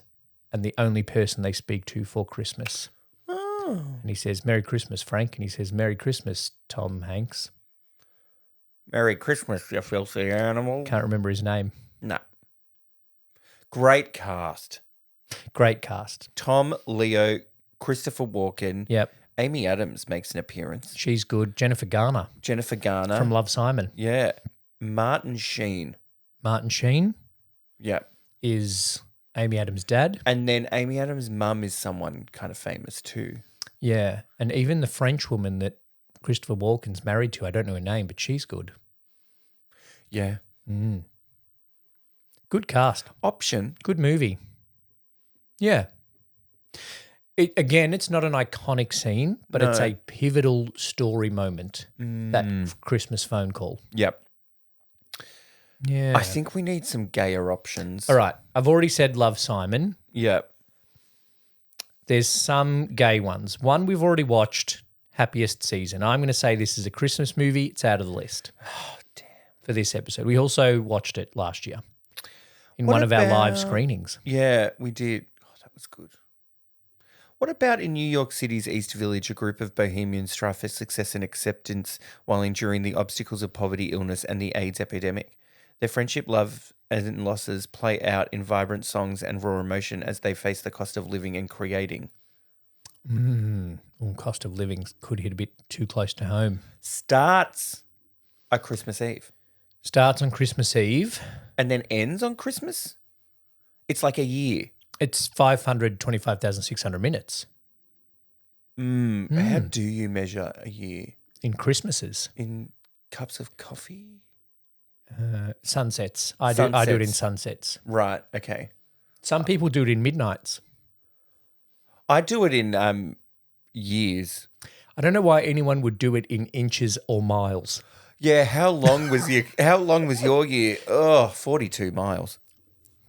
S1: and the only person they speak to for Christmas.
S2: Oh.
S1: And he says, "Merry Christmas, Frank." And he says, "Merry Christmas, Tom Hanks."
S2: Merry Christmas, you filthy animal.
S1: Can't remember his name.
S2: No. Great cast.
S1: Great cast.
S2: Tom, Leo, Christopher Walken.
S1: Yep.
S2: Amy Adams makes an appearance.
S1: She's good. Jennifer Garner
S2: Jennifer Garner.
S1: from Love, Simon.
S2: Yeah. Martin Sheen.
S1: Martin Sheen
S2: Yeah.
S1: is Amy Adams' dad.
S2: And then Amy Adams' mum is someone kind of famous too.
S1: Yeah. And even the French woman that Christopher Walken's married to, I don't know her name, but she's good.
S2: Yeah.
S1: Good cast.
S2: Option.
S1: Good movie. Yeah. It's not an iconic scene, but it's
S2: No.
S1: a pivotal story moment, that Christmas phone call.
S2: Yep.
S1: Yeah.
S2: I think we need some gayer options.
S1: All right. I've already said Love, Simon.
S2: Yep.
S1: There's some gay ones. One we've already watched, Happiest Season. I'm going to say this is a Christmas movie. It's out of the list. Oh, damn. For this episode. We also watched it last year in
S2: What
S1: one of our live
S2: about-
S1: screenings.
S2: Yeah, we did. Oh, that was good. What about in New York City's East Village, a group of bohemians strive for success and acceptance while enduring the obstacles of poverty, illness, and the AIDS epidemic? Their friendship, love, and losses play out in vibrant songs and raw emotion as they face the cost of living and creating.
S1: Well, cost of living could hit a bit too close to home.
S2: Starts on Christmas Eve
S1: Starts on Christmas Eve.
S2: and then ends on Christmas? It's like a year.
S1: It's 525,600 minutes
S2: How do you measure a year?
S1: in Christmases.
S2: In cups of coffee?
S1: Sunsets. I do it in sunsets.
S2: Right, okay.
S1: Some people do it in midnights.
S2: I do it in years.
S1: I don't know why anyone would do it in inches or miles.
S2: Yeah, how long was your year? Oh, 42 miles.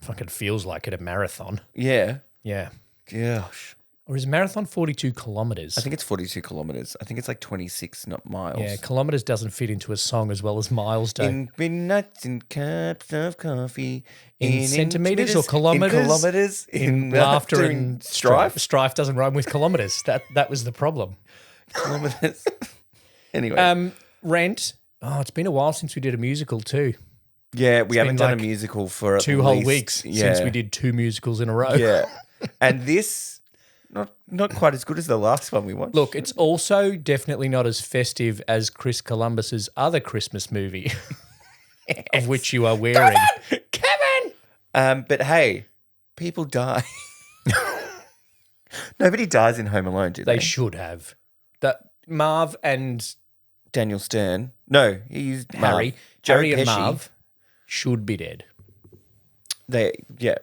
S1: Fucking feels like it a marathon.
S2: Yeah.
S1: Yeah.
S2: Gosh.
S1: Or is a marathon 42 kilometres?
S2: I think it's 42 kilometers. I think it's like 26, not miles.
S1: Yeah, kilometres doesn't fit into a song as well as miles do.
S2: In midnights in cups of coffee.
S1: In centimetres or kilometres?
S2: In kilometers.
S1: in laughter
S2: in
S1: and
S2: strife.
S1: Strife doesn't rhyme with kilometres. That was the problem.
S2: Kilometers. Anyway.
S1: Rent. Oh, it's been a while since we did a musical too.
S2: Yeah, we haven't
S1: been
S2: done
S1: like
S2: a musical for at
S1: 2 whole
S2: least-
S1: weeks
S2: yeah.
S1: since we did 2 musicals in a row.
S2: Yeah. And this, not quite as good as the last one we watched.
S1: Look, it's also definitely not as festive as Chris Columbus's other Christmas movie, of which you are wearing.
S2: Kevin! But hey, people die. Nobody dies in Home Alone, do they?
S1: They should have. That Marv and
S2: Daniel Stern. No, he's
S1: Harry,
S2: Marv. Joe
S1: Harry and
S2: Pesci.
S1: Marv should be dead.
S2: Yeah.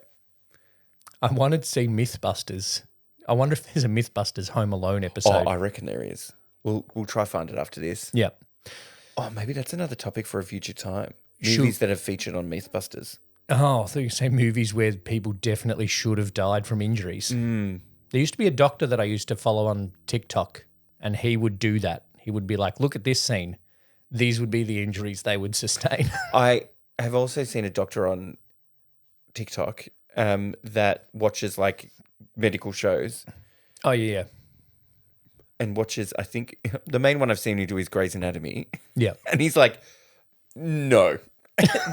S1: I wanted to see Mythbusters. I wonder if there's a Mythbusters Home Alone
S2: Oh,
S1: episode.
S2: I reckon there is. We'll try find it after this.
S1: Yeah.
S2: Oh, maybe that's another topic for a future time.
S1: Should-
S2: Movies that have featured on Mythbusters.
S1: Oh, I thought you were saying movies where people definitely should have died from injuries. There used to be a doctor that I used to follow on TikTok, and he would do that. He would be like, look at this scene. These would be the injuries they would sustain.
S2: I have also seen a doctor on TikTok that watches like medical shows
S1: Oh, yeah.
S2: and watches, I think, the main one I've seen him do is Grey's Anatomy.
S1: Yeah.
S2: And he's like, no,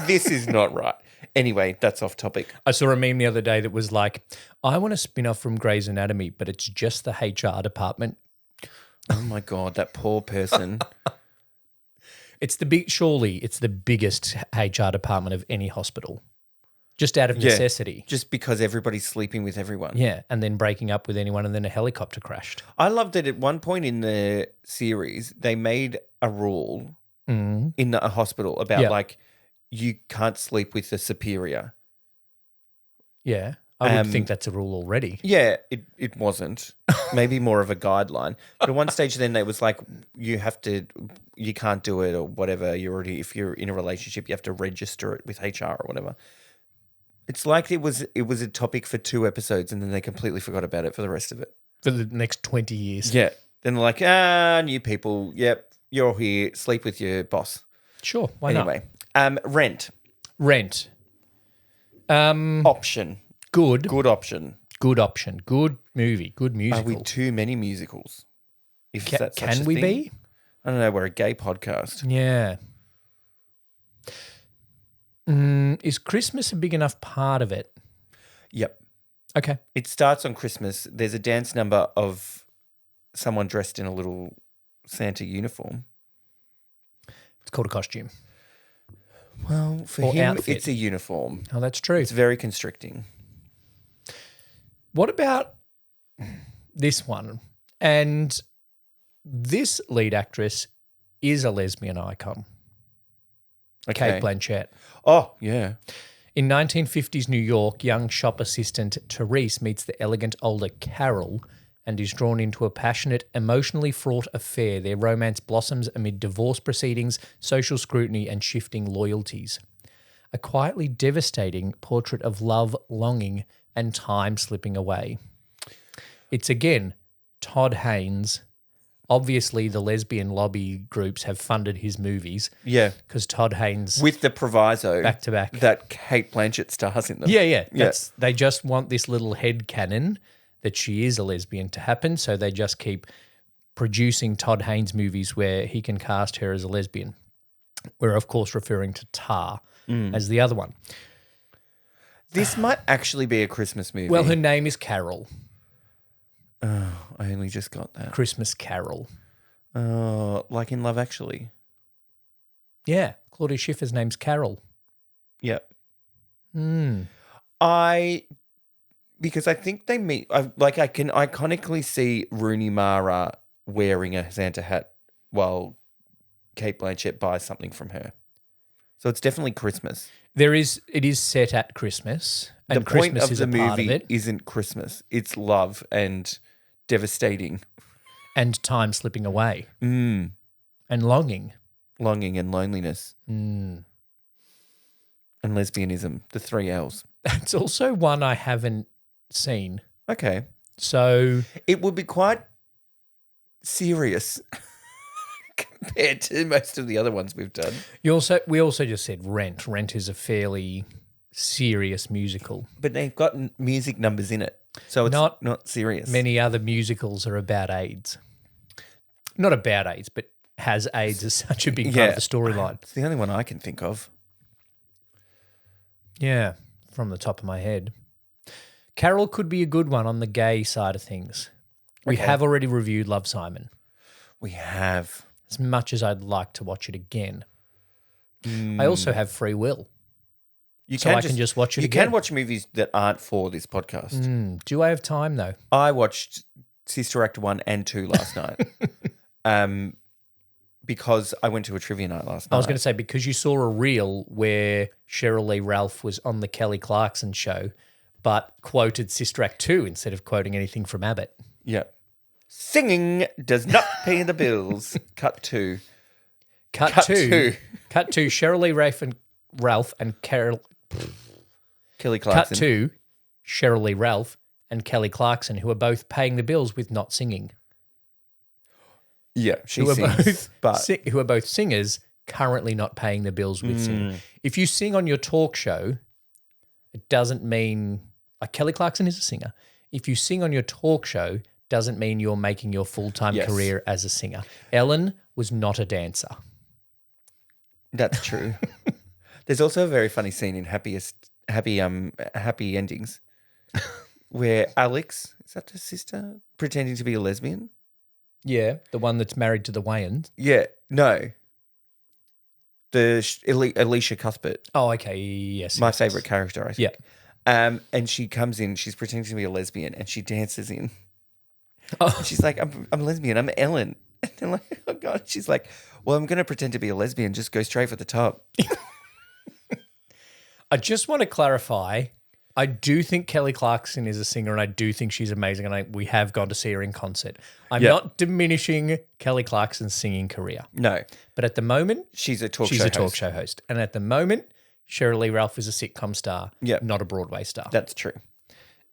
S2: this is not right. Anyway, that's off topic.
S1: I saw a meme the other day that was like, I want to spin off from Grey's Anatomy, but it's just the HR department.
S2: Oh my God, that poor person.
S1: It's the biggest HR department of any hospital, just out of necessity.
S2: Just because everybody's sleeping with everyone.
S1: Yeah, and then breaking up with anyone, and then a helicopter crashed.
S2: I loved that at one point in the series, they made a rule in a hospital about
S1: Yeah.
S2: like, you can't sleep with the superior.
S1: Yeah, I would think that's a rule already.
S2: Yeah, it wasn't. Maybe more of a guideline. But at one stage then it was like you can't do it or whatever. If you're in a relationship, you have to register it with HR or whatever. It's like it was a topic for 2 episodes and then they completely forgot about it for the rest of it.
S1: For the next 20 years.
S2: Yeah. Then they're like, new people, yep, you're all here, sleep with your boss.
S1: Sure, why not?
S2: Anyway, Rent.
S1: Rent.
S2: Option.
S1: Good
S2: Option.
S1: option. Good movie. Good
S2: Are
S1: musical.
S2: we too many musicals? If that's such
S1: Can
S2: a
S1: we
S2: thing?
S1: be?
S2: I don't know. We're a gay podcast.
S1: Yeah. Is Christmas a big enough part of it?
S2: Yep.
S1: Okay.
S2: It starts on Christmas. There's a dance number of someone dressed in a little Santa uniform.
S1: It's called a costume.
S2: Well, for
S1: Or
S2: him,
S1: outfit.
S2: it's a uniform.
S1: Oh, that's true.
S2: It's very constricting.
S1: What about this one? And this lead actress is a lesbian icon,
S2: Okay.
S1: Kate Blanchett.
S2: Oh, yeah.
S1: In 1950s New York, young shop assistant Therese meets the elegant older Carol and is drawn into a passionate, emotionally fraught affair. Their romance blossoms amid divorce proceedings, social scrutiny, and shifting loyalties. A quietly devastating portrait of love, longing, and time slipping away. It's again Todd Haynes. Obviously, the lesbian lobby groups have funded his movies
S2: Yeah.
S1: because Todd Haynes
S2: With the proviso
S1: back to back.
S2: that Kate Blanchett stars in them.
S1: Yeah.
S2: Yeah.
S1: They just want this little head cannon that she is a lesbian to happen. So they just keep producing Todd Haynes movies where he can cast her as a lesbian. We're, of course, referring to Tar as the other one.
S2: This might actually be a Christmas movie.
S1: Well, her name is Carol.
S2: I only just got that.
S1: Christmas Carol.
S2: Like in Love Actually.
S1: Yeah, Claudia Schiffer's name's Carol.
S2: Yep.
S1: Hmm.
S2: Because I think they meet. I can iconically see Rooney Mara wearing a Santa hat while Kate Blanchett buys something from her. So it's definitely Christmas.
S1: It is set at Christmas, and
S2: The point
S1: Christmas
S2: of
S1: is
S2: the
S1: a part of
S2: movie
S1: it,
S2: isn't Christmas. It's love and devastating,
S1: and time slipping away, and longing.
S2: longing and loneliness,
S1: Mm.
S2: and lesbianism. The 3 L's.
S1: It's also one I haven't seen.
S2: Okay.
S1: So
S2: It would be quite serious compared to most of the other ones we've done.
S1: we also just said Rent. Rent is a fairly serious musical.
S2: But they've got music numbers in it. So it's not serious.
S1: Many other musicals are about AIDS. Not about AIDS, but has AIDS as such a big part of the storyline.
S2: It's the only one I can think of.
S1: Yeah, from the top of my head. Carol could be a good one on the gay side of things. We
S2: Okay.
S1: have already reviewed Love, Simon.
S2: We have.
S1: As much as I'd like to watch it again. I also have free will.
S2: You
S1: So I can just watch it
S2: You
S1: again.
S2: can watch movies that aren't for this podcast.
S1: Do I have time though?
S2: I watched Sister Act 1 and 2 last night. Because I went to a trivia night last night.
S1: I was going to say, because you saw a reel where Cheryl Lee Ralph was on the Kelly Clarkson show, but quoted Sister Act 2 instead of quoting anything from Abbott.
S2: Yeah. Singing does not pay the bills. Cut 2.
S1: Cut two. Cut to Cheryl Lee Ralph and Carol.
S2: Kelly Clarkson.
S1: Cut to Cheryl Lee Ralph and Kelly Clarkson, who are both paying the bills with not singing.
S2: Yeah, she
S1: Who are
S2: sings.
S1: who are both singers, currently not paying the bills with singing. If you sing on your talk show, it doesn't mean like Kelly Clarkson is a singer. If you sing on your talk show, doesn't mean you're making your full-time
S2: Yes.
S1: career as a singer. Ellen was not a dancer.
S2: That's true. There's also a very funny scene in Happy Endings where Alex, is that her sister, pretending to be a lesbian?
S1: Yeah, the one that's married to the Wayans.
S2: Yeah, no. Alicia Cuthbert,
S1: Oh, okay, yes.
S2: my
S1: yes,
S2: favourite
S1: yes.
S2: character, I think.
S1: Yeah.
S2: And she comes in, she's pretending to be a lesbian, and she dances in.
S1: Oh.
S2: And she's like, I'm a lesbian, I'm Ellen. And they're like, oh God. She's like, well, I'm going to pretend to be a lesbian, just go straight for the top.
S1: I just want to clarify, I do think Kelly Clarkson is a singer and I do think she's amazing and we have gone to see her in concert. I'm
S2: Yeah.
S1: not diminishing Kelly Clarkson's singing career,
S2: No,
S1: but at the moment,
S2: she's a talk
S1: she's
S2: show
S1: a talk
S2: host.
S1: show host. And at the moment, Cheryl Lee Ralph is a sitcom star,
S2: Yeah.
S1: not a Broadway star,
S2: That's true.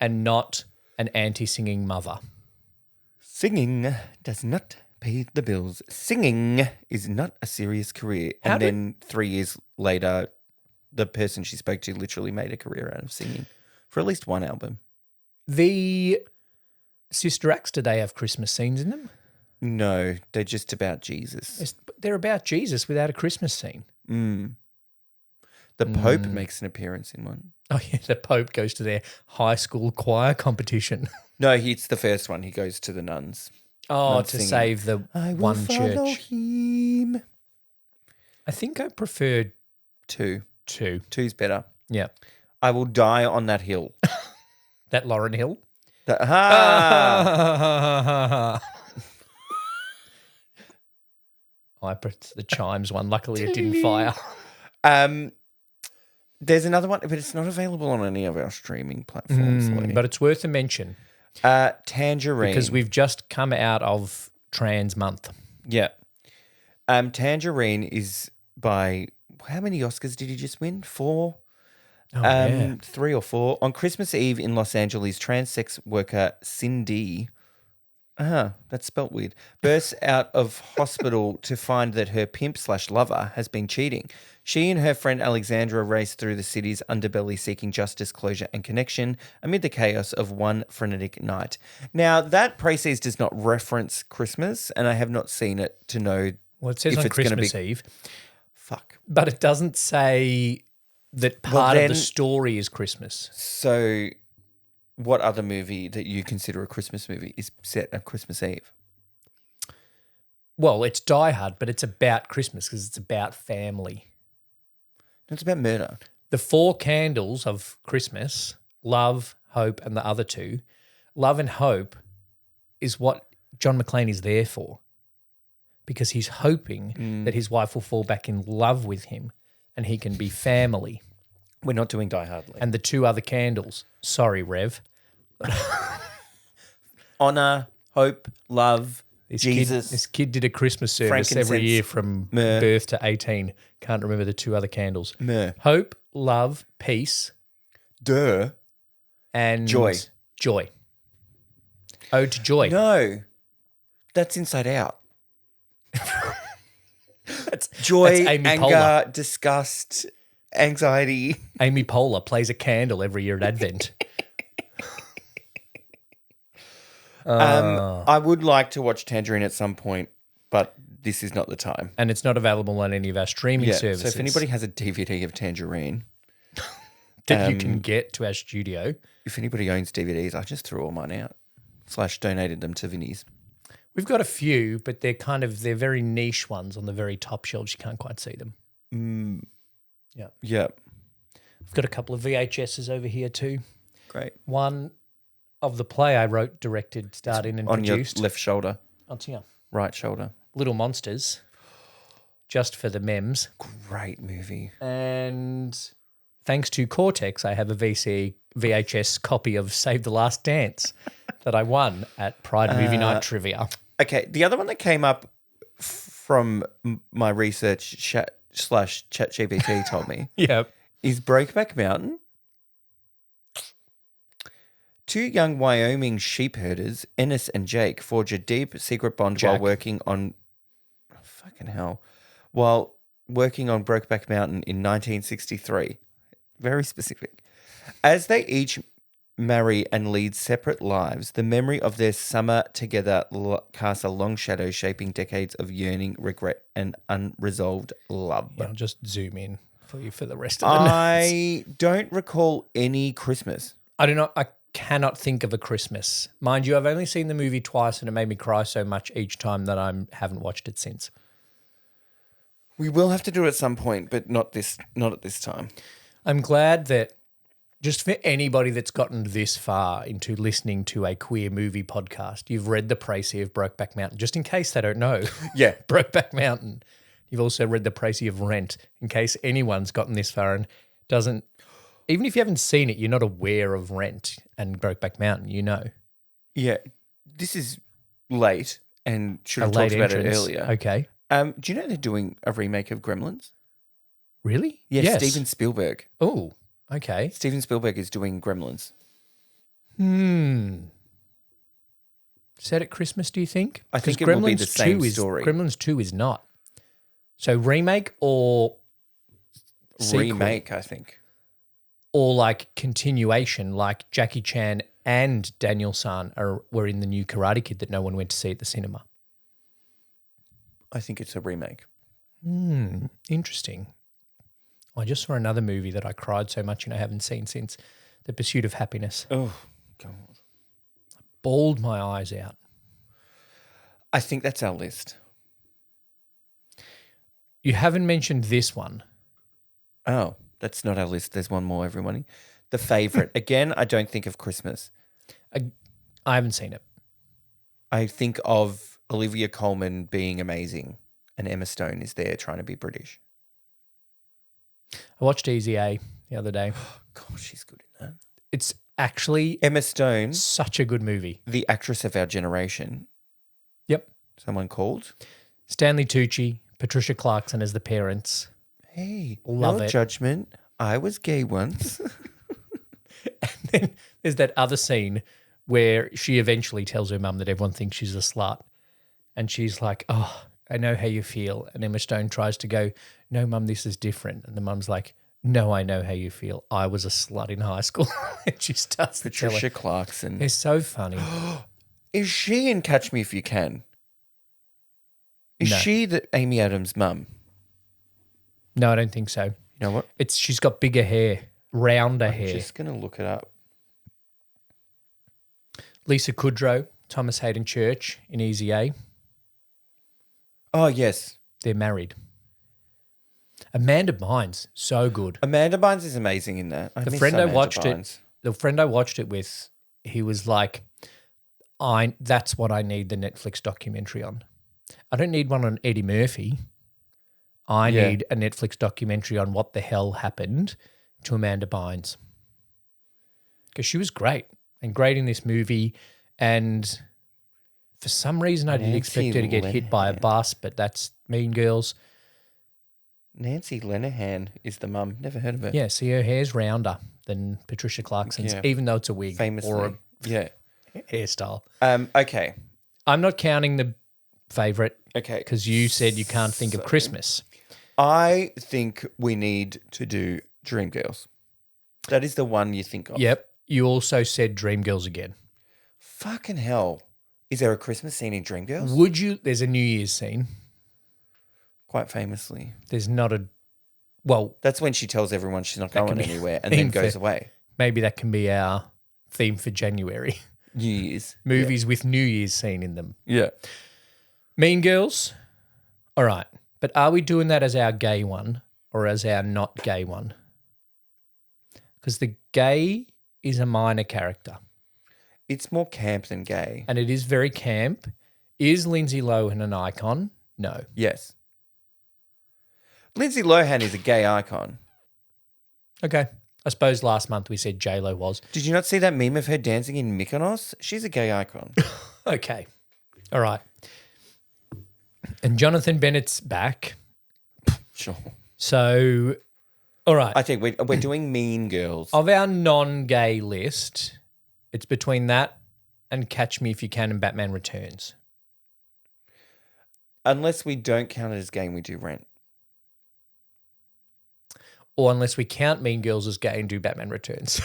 S1: and not an anti-singing mother.
S2: Singing does not pay the bills. Singing is not a serious career. And then 3 years later, the person she spoke to literally made a career out of singing for at least one album.
S1: The Sister Acts, do they have Christmas scenes in them?
S2: No, they're just about Jesus.
S1: They're about Jesus without a Christmas scene.
S2: The Pope makes an appearance in one.
S1: Oh, yeah, the Pope goes to their high school choir competition.
S2: No, it's the first one. He goes to the nuns.
S1: Oh,
S2: Not
S1: to
S2: singing.
S1: save the
S2: I will
S1: one
S2: follow
S1: church.
S2: him.
S1: I think I preferred
S2: 2.
S1: two.
S2: 2's better.
S1: Yeah.
S2: I will die on that hill.
S1: That Lauren Hill.
S2: Ah!
S1: I put the chimes one. Luckily, it didn't fire.
S2: There's another one, but it's not available on any of our streaming platforms. Lee.
S1: But it's worth a mention
S2: Tangerine.
S1: because we've just come out of Trans Month.
S2: Yeah. Tangerine is by, how many Oscars did he just win? 4?
S1: Yeah.
S2: 3 or 4. On Christmas Eve in Los Angeles, trans sex worker Cindy That's spelt weird. Bursts out of hospital to find that her pimp/lover has been cheating. She and her friend Alexandra race through the city's underbelly seeking justice, closure, and connection amid the chaos of one frenetic night. Now, that précis does not reference Christmas, and I have not seen it to know
S1: Well, it says
S2: if
S1: on
S2: it's gonna
S1: Christmas
S2: be-
S1: Eve,
S2: Fuck.
S1: but it doesn't say that part of the story is Christmas.
S2: So, what other movie that you consider a Christmas movie is set at Christmas Eve?
S1: Well, it's Die Hard, but it's about Christmas because it's about family.
S2: It's about murder.
S1: The four candles of Christmas, love, hope, and the other two, love and hope is what John McClane is there for, because he's hoping that his wife will fall back in love with him and he can be family.
S2: We're not doing Die Hard. Lee.
S1: And the two other candles, sorry, Rev,
S2: Honor, hope, love,
S1: this
S2: Jesus.
S1: This kid did a Christmas service every
S2: Frankincense,
S1: year from
S2: myrrh.
S1: birth to 18. Can't remember the two other candles.
S2: Myrrh.
S1: Hope, love, peace,
S2: Duh.
S1: and
S2: Joy.
S1: Joy. Ode to joy.
S2: No. That's Inside Out.
S1: That's
S2: Joy,
S1: that's Amy
S2: anger,
S1: Poehler.
S2: disgust, anxiety.
S1: Amy Poehler plays a candle every year at Advent.
S2: I would like to watch Tangerine at some point, but this is not the time.
S1: And it's not available on any of our streaming services.
S2: So if anybody has a DVD of Tangerine,
S1: that you can get to our studio.
S2: if anybody owns DVDs, I just threw all mine out / donated them to Vinny's.
S1: We've got a few, but they're very niche ones on the very top shelves. You can't quite see them.
S2: Yeah,
S1: I've got a couple of VHSs over here too.
S2: great.
S1: One of the play I wrote, directed, starred in, and
S2: On
S1: produced.
S2: your left shoulder,
S1: Oh, it's here.
S2: right shoulder.
S1: Little Monsters, just for the memes.
S2: Great movie.
S1: And thanks to Cortex, I have a VHS copy of Save the Last Dance that I won at Pride Movie Night Trivia.
S2: Okay, the other one that came up from my research /ChatGPT told me
S1: Yep.
S2: is Brokeback Mountain. Two young Wyoming sheep herders, Ennis and Jake, forge a deep secret bond while working on Brokeback Mountain in 1963. Very specific. As they each marry and lead separate lives, the memory of their summer together casts a long shadow, shaping decades of yearning, regret, and unresolved love.
S1: Yeah, I'll just zoom in for you for the rest of the notes.
S2: I don't recall any Christmas.
S1: I cannot think of a Christmas. Mind you, I've only seen the movie twice and it made me cry so much each time that I haven't watched it since.
S2: We will have to do it at some point, but not at this time.
S1: I'm glad that just for anybody that's gotten this far into listening to a queer movie podcast, you've read the précis of Brokeback Mountain, just in case they don't know.
S2: Yeah.
S1: Brokeback Mountain. You've also read the précis of Rent, in case anyone's gotten this far and doesn't, even if you haven't seen it, you're not aware of Rent and Brokeback Mountain, you know.
S2: Yeah, this is late and should
S1: A
S2: have
S1: late
S2: talked about it
S1: entrance.
S2: earlier.
S1: Okay.
S2: Do you know they're doing a remake of Gremlins?
S1: Really?
S2: Yeah,
S1: Yes.
S2: Steven Spielberg.
S1: Oh, okay.
S2: Steven Spielberg is doing Gremlins.
S1: Set at Christmas, do you think?
S2: I think
S1: 'Cause
S2: it will be
S1: Gremlins
S2: the same
S1: 2
S2: story.
S1: Gremlins 2 is not. So remake or sequel?
S2: Remake, I think.
S1: Or like continuation, like Jackie Chan and Daniel San were in the new Karate Kid that no one went to see at the cinema.
S2: I think it's a remake.
S1: Interesting. I just saw another movie that I cried so much and I haven't seen since, The Pursuit of Happiness.
S2: Oh, God.
S1: Bawled my eyes out.
S2: I think that's our list.
S1: You haven't mentioned this one.
S2: Oh, that's not our list. There's one more, everybody. The Favourite. Again, I don't think of Christmas.
S1: I haven't seen it.
S2: I think of Olivia Colman being amazing and Emma Stone is there trying to be British.
S1: I watched Easy A the other day.
S2: God, she's good in that.
S1: It's actually
S2: Emma Stone,
S1: such a good movie.
S2: the actress of our generation.
S1: Yep.
S2: Someone called.
S1: Stanley Tucci, Patricia Clarkson as the parents.
S2: Hey,
S1: Love
S2: no
S1: it.
S2: judgment. I was gay once.
S1: And then there's that other scene where she eventually tells her mum that everyone thinks she's a slut. And she's like, oh, I know how you feel. And Emma Stone tries to go, no, Mum, this is different. And the mum's like, no, I know how you feel. I was a slut in high school. And she starts to tell her.
S2: Patricia Clarkson.
S1: They're so funny.
S2: Is she in Catch Me If You Can? Is
S1: No.
S2: she the Amy Adams' mum?
S1: No, I don't think so.
S2: You know what?
S1: She's got bigger hair, rounder
S2: I'm
S1: hair.
S2: just going to look it up.
S1: Lisa Kudrow, Thomas Hayden Church in Easy A.
S2: Oh, yes.
S1: They're married. Amanda Bynes, so good.
S2: Amanda Bynes is amazing in that.
S1: The friend I watched it with, he was like, that's what I need the Netflix documentary on. I don't need one on Eddie Murphy. I need a Netflix documentary on what the hell happened to Amanda Bynes. Because she was great and great in this movie. And for some reason, I didn't expect her to get hit by a bus, but that's Mean Girls.
S2: Nancy Lenehan is the mum. Never heard of her.
S1: Yeah, see, her hair's rounder than Patricia Clarkson's, even though it's a wig
S2: Famously.
S1: or
S2: Yeah.
S1: a hairstyle.
S2: Okay.
S1: I'm not counting the favourite
S2: Okay.
S1: because you said you can't think of Christmas.
S2: I think we need to do Dreamgirls. That is the one you think of.
S1: Yep. You also said Dreamgirls again.
S2: Fucking hell. Is there a Christmas scene in Dreamgirls?
S1: Would you? There's a New Year's scene.
S2: Quite famously.
S1: There's not a. Well,
S2: That's when she tells everyone she's not
S1: That
S2: going
S1: can be
S2: anywhere and
S1: theme
S2: then goes
S1: for-
S2: away.
S1: maybe that can be our theme for January.
S2: New Year's.
S1: Movies with New Year's scene in them.
S2: Yeah.
S1: Mean Girls. All right. But are we doing that as our gay one or as our not gay one? Because the gay is a minor character.
S2: It's more camp than gay.
S1: And it is very camp. Is Lindsay Lohan an icon? No.
S2: Yes. Lindsay Lohan is a gay icon.
S1: Okay. I suppose last month we said J-Lo was.
S2: Did you not see that meme of her dancing in Mykonos? She's a gay icon.
S1: Okay. All right. And Jonathan Bennett's back.
S2: Sure.
S1: So, all right.
S2: I think we're doing Mean Girls.
S1: Of our non-gay list, it's between that and Catch Me If You Can and Batman Returns.
S2: Unless we don't count it as gay and we do Rent.
S1: Or unless we count Mean Girls as gay and do Batman Returns.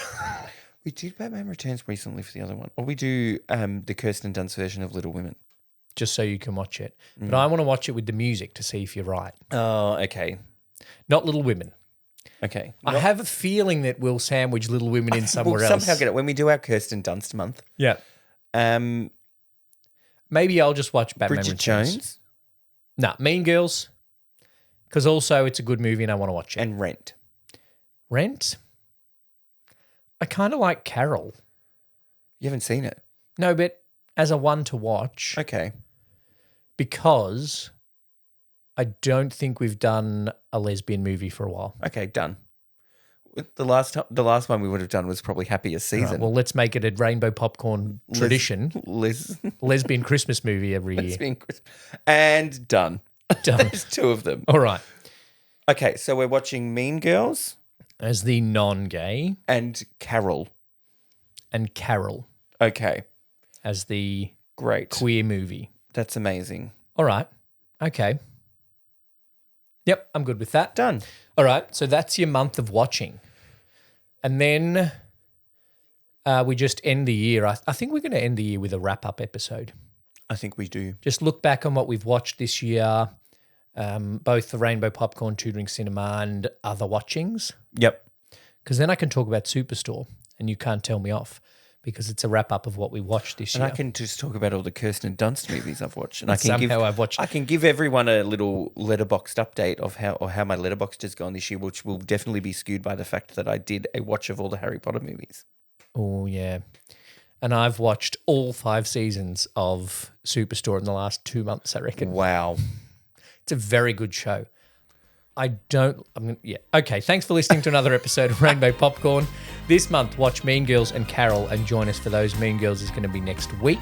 S2: We did Batman Returns recently for the other one. Or we do the Kirsten Dunst version of Little Women.
S1: Just so you can watch it. But I want to watch it with the music to see if you're right.
S2: Oh, okay.
S1: Not Little Women.
S2: Okay.
S1: I have a feeling that we'll sandwich Little Women in somewhere
S2: we'll
S1: else.
S2: somehow get it. When we do our Kirsten Dunst month,
S1: Yeah. Maybe I'll just watch Batman
S2: Bridget
S1: Returns.
S2: Jones
S1: No, Mean Girls. Because also it's a good movie and I want to watch it.
S2: and Rent.
S1: Rent? I kind of like Carol.
S2: You haven't seen it?
S1: No, but as a one to watch,
S2: Okay.
S1: because I don't think we've done a lesbian movie for a while.
S2: Okay, done. The last one we would have done was probably Happiest
S1: All right,
S2: Season.
S1: well, let's make it a rainbow popcorn tradition. Lesbian Christmas movie every year.
S2: And done.
S1: Done.
S2: There's two of them.
S1: All right.
S2: Okay, so we're watching Mean Girls
S1: As the non-gay
S2: and Carol.
S1: and Carol
S2: Okay,
S1: as the
S2: great.
S1: queer movie.
S2: That's amazing.
S1: All right. Okay. Yep, I'm good with that.
S2: Done.
S1: All right, so that's your month of watching. And then we just end the year. I think we're going to end the year with a wrap-up episode.
S2: I think we do.
S1: Just look back on what we've watched this year, both the Rainbow Popcorn Tutoring Cinema and other watchings,
S2: Yep.
S1: because then I can talk about Superstore and you can't tell me off because it's a wrap-up of what we watched this
S2: And
S1: year.
S2: I can just talk about all the Kirsten Dunst movies I've watched. And I can
S1: Somehow I've watched-
S2: I can give everyone a little letterboxed update of how my letterboxd has gone this year, which will definitely be skewed by the fact that I did a watch of all the Harry Potter movies.
S1: Oh, yeah. And I've watched all 5 seasons of Superstore in the last 2 months, I reckon.
S2: Wow.
S1: It's a very good show. Okay, thanks for listening to another episode of Rainbow Popcorn. This month, watch Mean Girls and Carol and join us for those. Mean Girls is going to be next week.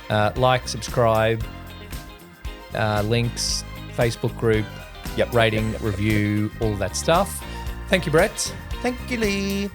S1: Like, subscribe, links, Facebook group, rating, review, all that stuff. Thank you, Brett.
S2: Thank you, Lee.